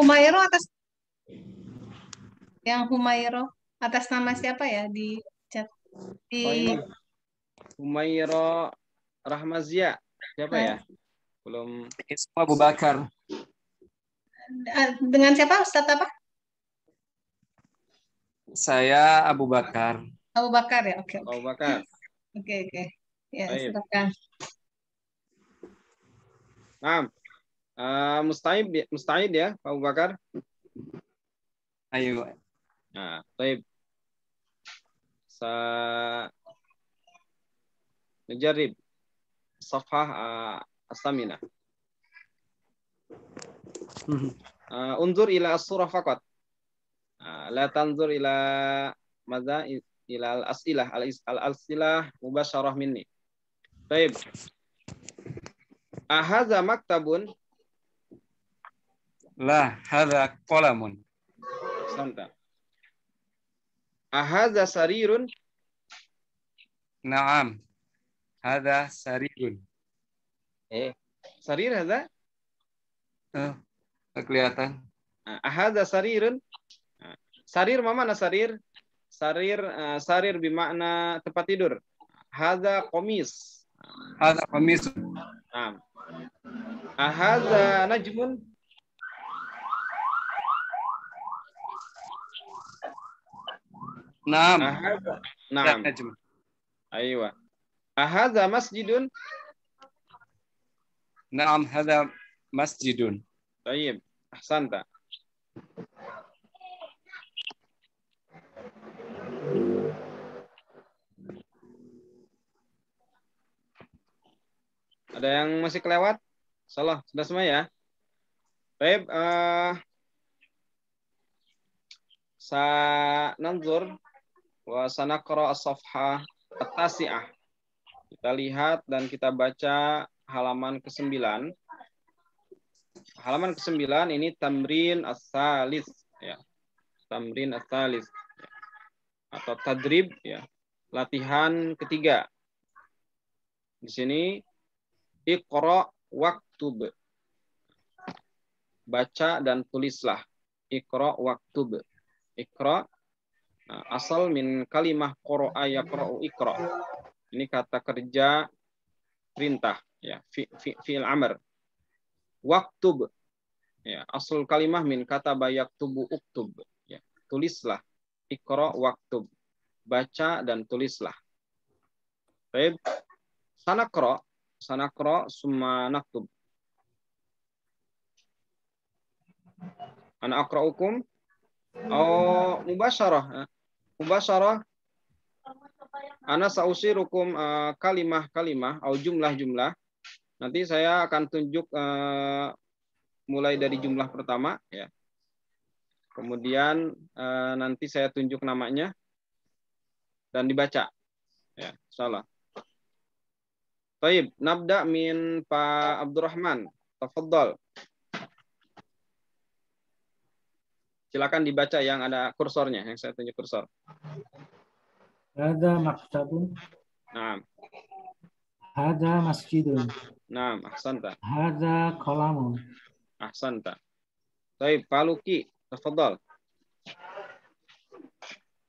Humairo atas nama siapa ya di chat di Oh ini Humaira Rahmazia. Siapa ya? Belum. Ismu Abu Bakar. dengan siapa Ustadz apa? Saya Abu Bakar. Abu Bakar ya. Oke. Abu Bakar. Oke. Ya, Baik. silakan. Naam. Musta'id ya, Pak Abu Bakar. Ayo. Nah, baik. Najarib safhah as-saminah. Unzur ila as-surah faqat. La tanzur ila madza ila al-as'ilah al-as'ilah mubasyarah minni. Baik. Ahadza maktabun? La, hadza qalamun. Santa. Ahadza sarirun? Naam. Hadza sarirun. Sarir hadza? Kelihatan. Ahadza sarirun? Sarir ma mana sarir? Sarir bermakna tempat tidur. Hadza qamis. Hadza qamis. Naam. Ahadza najmun. Naam. Ahadza. Naam. Najm. Aywa. Ahadza masjidun. Naam, hadza masjidun. Tayyib. Ahsanta. Ada yang masih kelewat? Salah, sudah semua ya? Baik, sananzur wa sanaqra as-safhah at-tasi'ah. Kita lihat dan kita baca halaman ke-9. Halaman ke-9 ini tamrin as-salis ya. Tamrin as-salis ya. Atau tadrib ya. Latihan ketiga. Di sini Iqra waktub. Baca dan tulislah. Iqra waktub. Iqra asal min kalimah qara'a yaqra'u iqra. Ini kata kerja perintah ya, fi'il amr. Waktub. Ya, asal kalimah min kataba yaktubu uktub. Ya, tulislah. Iqra waktub. Baca dan tulislah. Baik. Sanaqra summa naktub. Ana aqra'ukum au mubasyarah. Mubasyarah ana sausirukum kalimah-kalimah au jumlah-jumlah. Nanti saya akan tunjuk mulai dari jumlah pertama ya. Kemudian nanti saya tunjuk namanya dan dibaca. Ya, insyaallah. Baik, nabda min Pak Abdurrahman. Tafadhal. Silakan dibaca yang ada kursornya, yang saya tunjuk kursor. Hadza maktabun. Naam. Hadza masjidun. Naam, ahsanta. Hadza qalamun. Ahsanta. Baik, Pak Luki, tafadhal.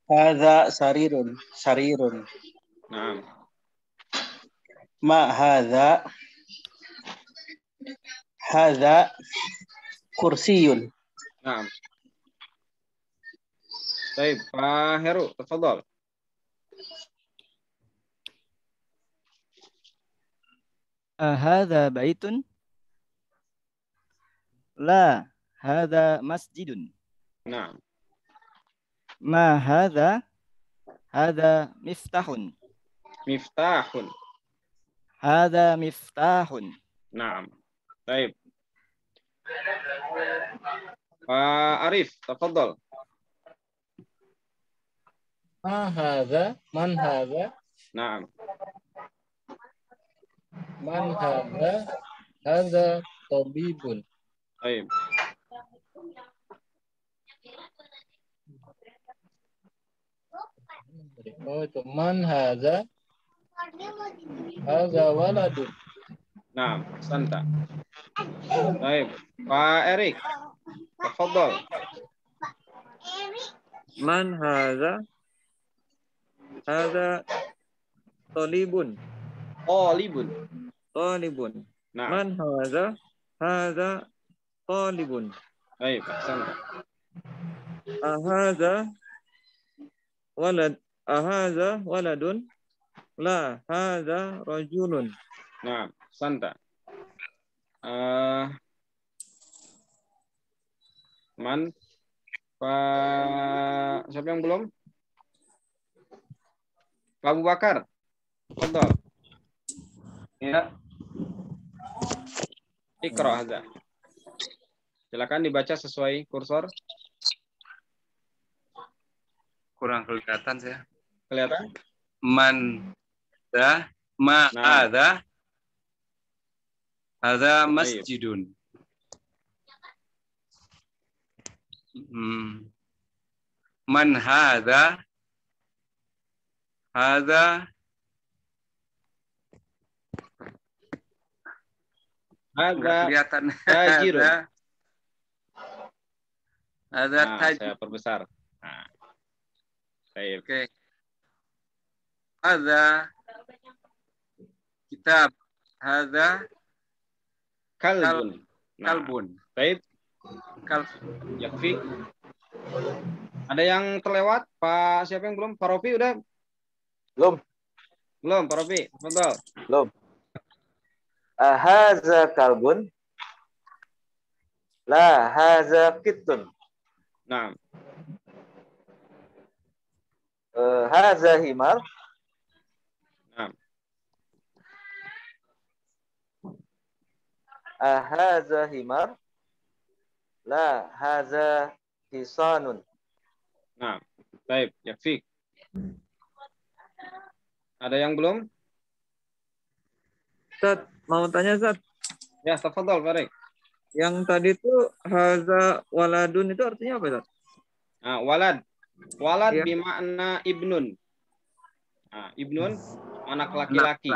Hadza sarirun. Sarirun. Naam. Ma hadza. Hadza kursiyun. Naam. Baik, Pak Heru, tafadhal. Ahadza baitun? La, hadza masjidun. Naam. Ma hadza? Hadza miftahun. Miftahun. Hadza miftahun. Naam. Baik. Pak Arif, tafadhal. Ma hadza? Man hadza? Naam. Man hadza? Hadza tabibun. Baik. Oh, itu man hadza? Hadza waladun. Naam, ahsanta. Baik. Pak Erik, tafadhal. Man hadza? Hadza talibun. Talibun. Talibun. Naam. Man hadza? Hadza talibun. Baik, ahsanta. Ahadza ahadza waladun? La, hadza rajulun. Naam, ahsanta. Man, Pak, siapa yang belum? Pak Abu Bakar, tafadhal. Ya. Iqra hadza. Silakan dibaca sesuai kursor. Kurang kelihatan saya. Kelihatan? Man dah ma Nah. hadza Baik. masjidun. Man hadza? Hadza Hadza kelihatan. tajirun. Hadza Nah, tajir. saya perbesar. Nah. Baik. Oke. Hadza kitab. Hadza kalbun. Nah, kalbun. baik. Yakfi. Ada yang terlewat? Pak siapa yang belum? Pak Rofi udah? Belum, Pak Rofi. Betul. Belum. Haza kalbun. La haza kittun. Nah, Haza himar. nah. Haza himar. La haza hisanun. Nah, baik, Yakfi. Ada yang belum? Ustaz, mau tanya Ustaz. Ya, tafadhol, Farid. Yang tadi tuh haza waladun itu artinya apa Ustaz? Nah, walad. Walad Iya. bimakna ibnun. Nah, ibnun anak laki-laki.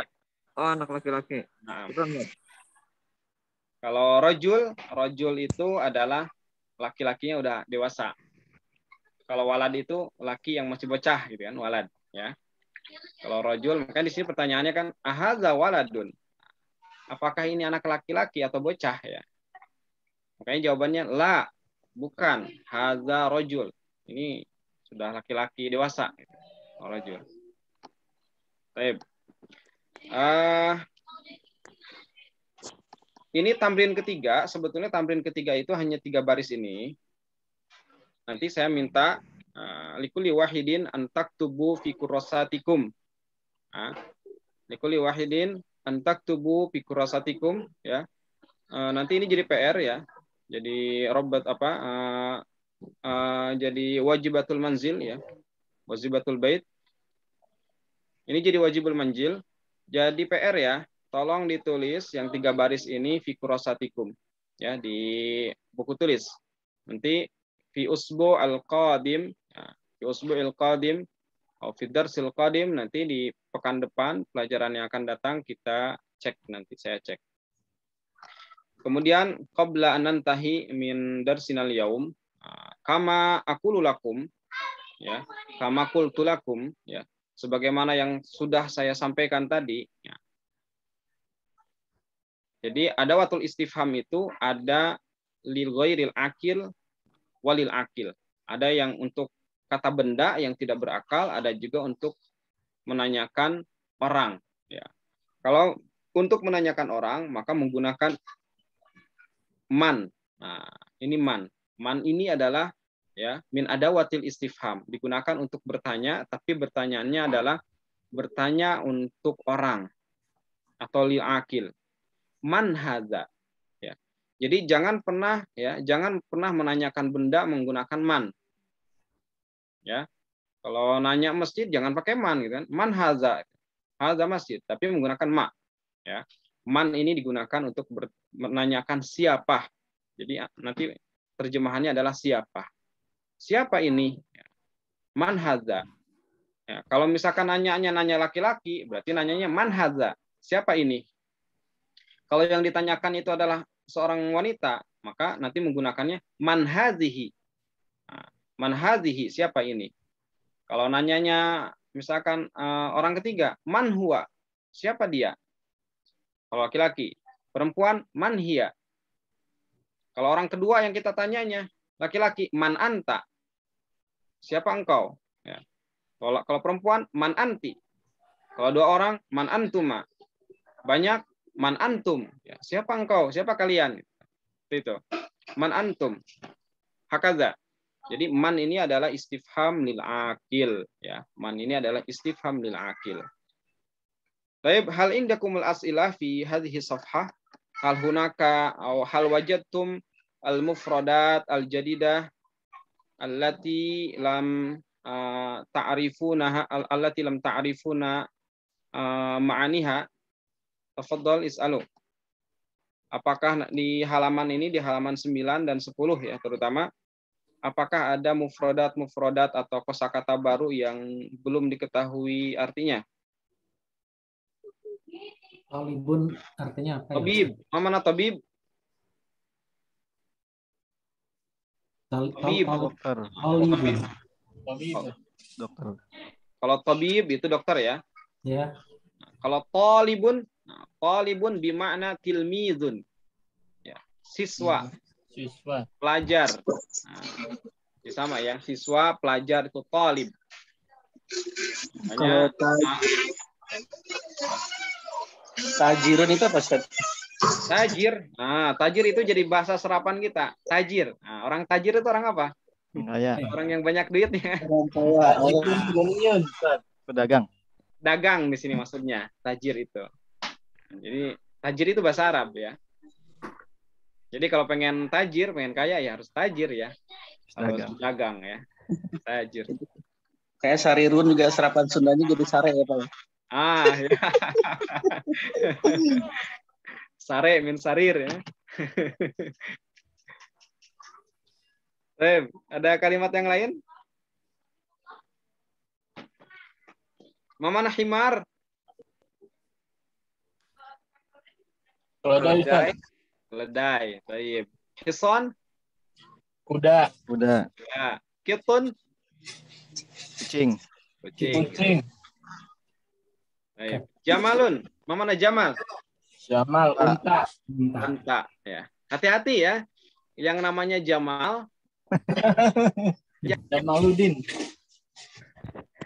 Oh, anak laki-laki. Nah, Betul. kalau rojul itu adalah laki-lakinya udah dewasa. Kalau walad itu laki yang masih bocah gitu kan, walad ya. Kalau rojul, makanya di sini pertanyaannya kan ahadza waladun. Apakah ini anak laki-laki atau bocah ya? Makanya jawabannya la, bukan, hadza rojul. Ini sudah laki-laki dewasa gitu. Rojul. Baik. Ini tamrin ketiga, sebetulnya tamrin ketiga itu hanya 3 baris ini. Nanti saya minta likuli wahidin antaktubu fi kurrasatikum. Likuli wahidin antaktubu fi kurrasatikum ya. Nanti ini jadi PR ya. Jadi robat apa? Jadi wajibatul manzil ya. Wajibatul bait. Ini jadi wajibul manzil. Jadi PR ya. Tolong ditulis yang 3 baris ini fi kurrasatikum ya di buku tulis. Nanti fi usbu al-qadim, fi usbu al-qadim atau fi darsil qadim, nanti di pekan depan pelajaran yang akan datang kita cek, nanti saya cek. Kemudian qabla an nantahi min darsinal yaum, kama aqulu lakum ya, kama qultu lakum ya, sebagaimana yang sudah saya sampaikan tadi ya. Jadi ada watul istifham itu ada lil ghairil akil walil akil. Ada yang untuk kata benda yang tidak berakal, ada juga untuk menanyakan orang. Ya. Kalau untuk menanyakan orang, maka menggunakan man. Nah, ini man. Man ini adalah ya min adawatil istifham, digunakan untuk bertanya, tapi bertanyaannya adalah bertanya untuk orang atau lil akil. Man hadza. Jadi jangan pernah menanyakan benda menggunakan man. Ya. Kalau nanya masjid jangan pakai man gitu kan. Man haza. Haza masjid, tapi menggunakan ma. Ya. Man ini digunakan untuk menanyakan siapa. Jadi nanti terjemahannya adalah siapa. Siapa ini? Man haza. Ya, kalau misalkan nanya laki-laki, berarti nanyanya man haza. Siapa ini? Kalau yang ditanyakan itu adalah seorang wanita, maka nanti menggunakannya man hadhihi. Man hadhihi, siapa ini? Kalau nanyanya misalkan orang ketiga, man huwa, siapa dia? Kalau laki-laki, perempuan man hiya. Kalau orang kedua yang kita tanyanya, laki-laki, man anta, siapa engkau? Ya. Kalau perempuan, man anti. Kalau 2 orang, man antuma. Banyak, man antum, ya, siapa engkau, siapa kalian, itu man antum, hakaza. Jadi man ini adalah istifham lil akil, ya, man ini adalah istifham lil akil. Baik, hal indakumul as'ilah fi hadhihi safhah, hal hunaka atau hal wajadtum al mufradat al jadidah allati lam ta'rifuna allati lam ta'rifuna ma'aniha. Tafadhol is'alu. Apakah di halaman ini, di halaman 9 dan 10 ya terutama, apakah ada mufradat atau kosakata baru yang belum diketahui artinya? Talibun artinya apa ya? Tabib. Mana tabib? Tabib. Dokter. Talibun. Dokter. Kalau tabib itu dokter ya. Ya. Kalau talibun Nah, talibun bimakna tilmizun. Ya, siswa, Siswa. pelajar. Nah, sama ya, siswa, pelajar itu talib. Kalau Hanya tajirun itu apa, Ustaz? tajir. Nah, tajir itu jadi bahasa serapan kita. Tajir. Nah, orang tajir itu orang apa? Kaya. Orang yang banyak duitnya. Tajirun, Ustaz. Pedagang. Dagang di sini maksudnya. Tajir itu. Jadi tajir itu bahasa Arab ya. Jadi kalau pengen tajir, pengen kaya ya harus tajir ya. Harus dagang ya. Tajir. Kayak sarirun juga serapan Sundanya jadi sare ya, Pak. Ah, ya. Sare min sarir ya. Ada kalimat yang lain? Mamana himar? Keledai, Ustaz. Keledai. Baik. Hison? Kuda. Kuda. Ya. Kitun? Kucing. Kucing. Baik. Jamalun? Mamana Jamal? Jamal, unta. Unta. Ya. Hati-hati ya. Yang namanya Jamal. Jamaluddin.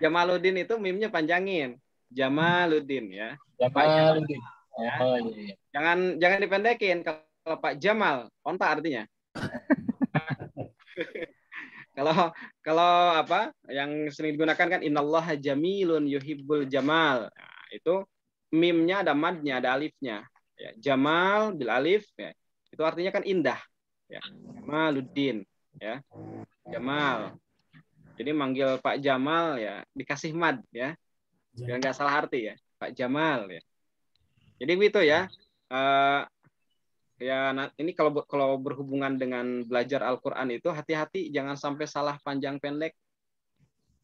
Jamaluddin itu mimnya panjangin. Jamaluddin ya. Jamaluddin. Ya. Oh, iya. Jangan dipendekin. Kalau Pak Jamal, onta artinya. Kalau apa yang sering digunakan kan innallaha jamilun yuhibbul jamal. Nah, itu mimnya ada madnya, ada alifnya. Ya, Jamal bil alif ya. Itu artinya kan indah. Ya. Jamaluddin ya. Jamal. Jadi manggil Pak Jamal ya dikasih mad ya. Biar nggak salah arti ya. Pak Jamal ya. Jadi begitu ya. Ya ini kalau berhubungan dengan belajar Al-Qur'an itu hati-hati jangan sampai salah panjang pendek.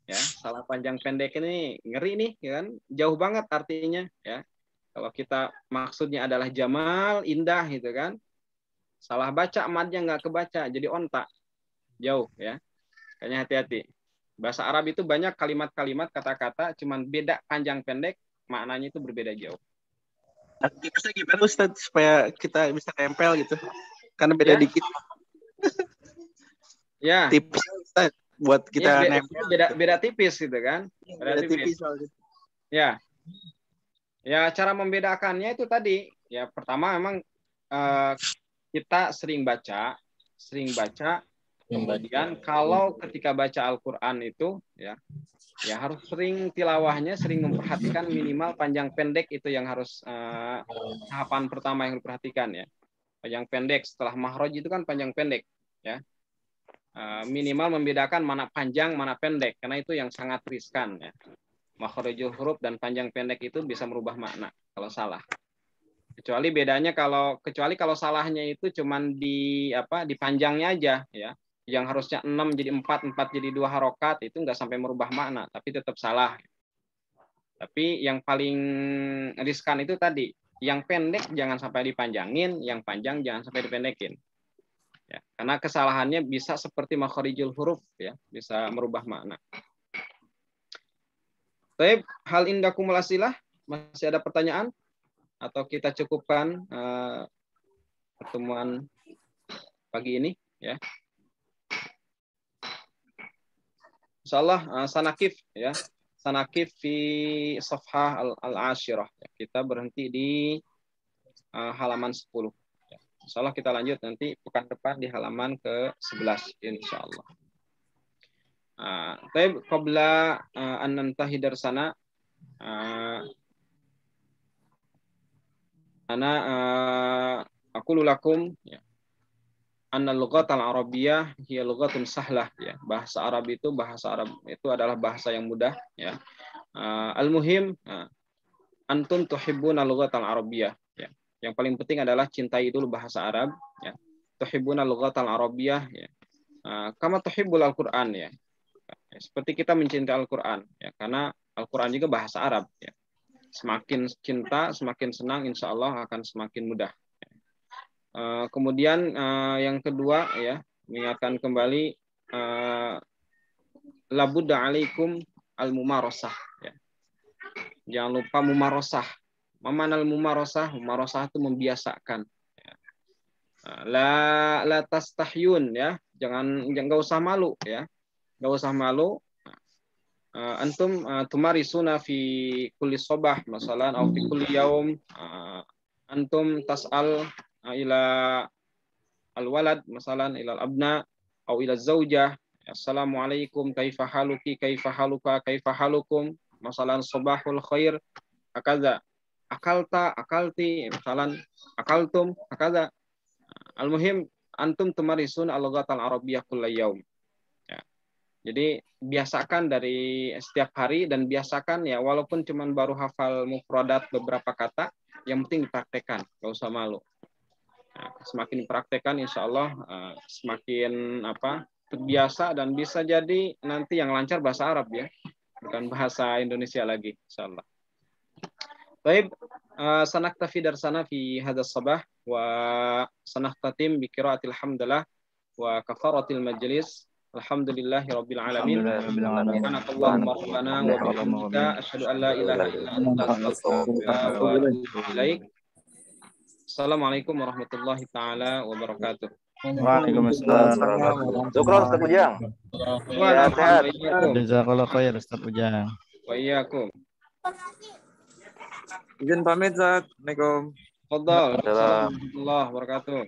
Ya, salah panjang pendek ini ngeri nih ya kan. Jauh banget artinya ya. Kalau kita maksudnya adalah jamal, indah gitu kan. Salah baca madnya nggak kebaca jadi onta. Jauh ya. Kayaknya hati-hati. Bahasa Arab itu banyak kalimat-kalimat kata-kata cuman beda panjang pendek, maknanya itu berbeda jauh. Tipsnya gimana Ustaz supaya kita bisa nempel gitu? Karena beda dikit. Ya. Tipsnya Ustaz buat kita nempel. Beda tipis gitu kan? Beda tipis. Ya. Ya, cara membedakannya itu tadi. Ya, pertama memang kita sering baca. Kemudian kalau ketika baca Al-Qur'an itu ya harus sering tilawahnya, sering memperhatikan minimal panjang pendek itu yang harus tahapan pertama yang diperhatikan ya. Panjang pendek setelah mahraj itu kan panjang pendek ya. Minimal membedakan mana panjang, mana pendek karena itu yang sangat riskan ya. Makhrajul huruf dan panjang pendek itu bisa merubah makna kalau salah. Kecuali kalau salahnya itu cuman di panjangnya aja ya. Yang harusnya 6 jadi 4 jadi 2 harokat itu nggak sampai merubah makna, tapi tetap salah. Tapi yang paling riskan itu tadi, yang pendek jangan sampai dipanjangin, yang panjang jangan sampai dipendekin. Ya, karena kesalahannya bisa seperti makharijul huruf ya, bisa merubah makna. Baik, hal indakumul asilah, masih ada pertanyaan atau kita cukupkan pertemuan pagi ini ya. Insyaallah sanakif ya. Sanakif fi safhah al-ashirah. Kita berhenti di halaman 10. Ya. Insyaallah kita lanjut nanti pekan depan di halaman ke-11 insyaallah. Baik, qabla an nantahi darsana ana aqulu lakum ya. Anna lughatal arabiyyah hiya lughatun sahlah ya. Bahasa Arab itu adalah bahasa yang mudah ya. Al-muhim antum tuhibbuna lughatal arabiyyah ya. Yang paling penting adalah cintai dulu bahasa Arab ya. Tuhibbuna lughatal arabiyyah ya. Kama tuhibbul Al-Qur'an ya. Seperti kita mencintai Al-Qur'an ya, karena Al-Qur'an juga bahasa Arab ya. Semakin cinta, semakin senang insyaallah akan semakin mudah. Kemudian yang kedua ya, mengingatkan kembali labudda alaikum al-mumarasah ya. Jangan lupa mumarasah Mamanal mumarasah, mumarasah itu membiasakan. La tastahyun ya, jangan usah malu ya. Enggak usah malu. Antum tumarisuna fi kulli sabah masalan atau fi kulli yaum antum tas'al ila al-walad masalan ila al-abna atau ila zaujah, assalamualaikum kaifa haluki kaifa haluka kaifa halukum masalan sabahul khair akaza akalta akalti masalan akaltum akaza. Al-muhim antum tumarisun al-lughatal arabiyyah kulla yaum. Jadi biasakan dari setiap hari dan biasakan ya walaupun cuman baru hafal mufradat beberapa kata, yang penting dipraktekkan, nggak usah malu. Nah, semakin dipraktekkan insya Allah semakin terbiasa dan bisa jadi nanti yang lancar bahasa Arab ya, bukan bahasa Indonesia lagi insya Allah. Baik, sanaktafi darsana fi hadzal sabah wa sanahtatim bi qiraatil hamdalah wa kafaratil majlis. Alhamdulillahirabbil alamin. Subhanakallahumma rabbana wa bihamdika asyhadu an la ilaha illa anta astaghfiruka wa atubu ilaik. Assalamualaikum warahmatullahi taala wabarakatuh. Waalaikumsalam. Syukron Ustaz Ujang. Wa sehat. Jazakallah khair Ustaz Ujang. Wa iyyakum. Izin pamit, Ustaz. Assalamualaikum. Fadhal. Assalamualaikum warahmatullahi wabarakatuh.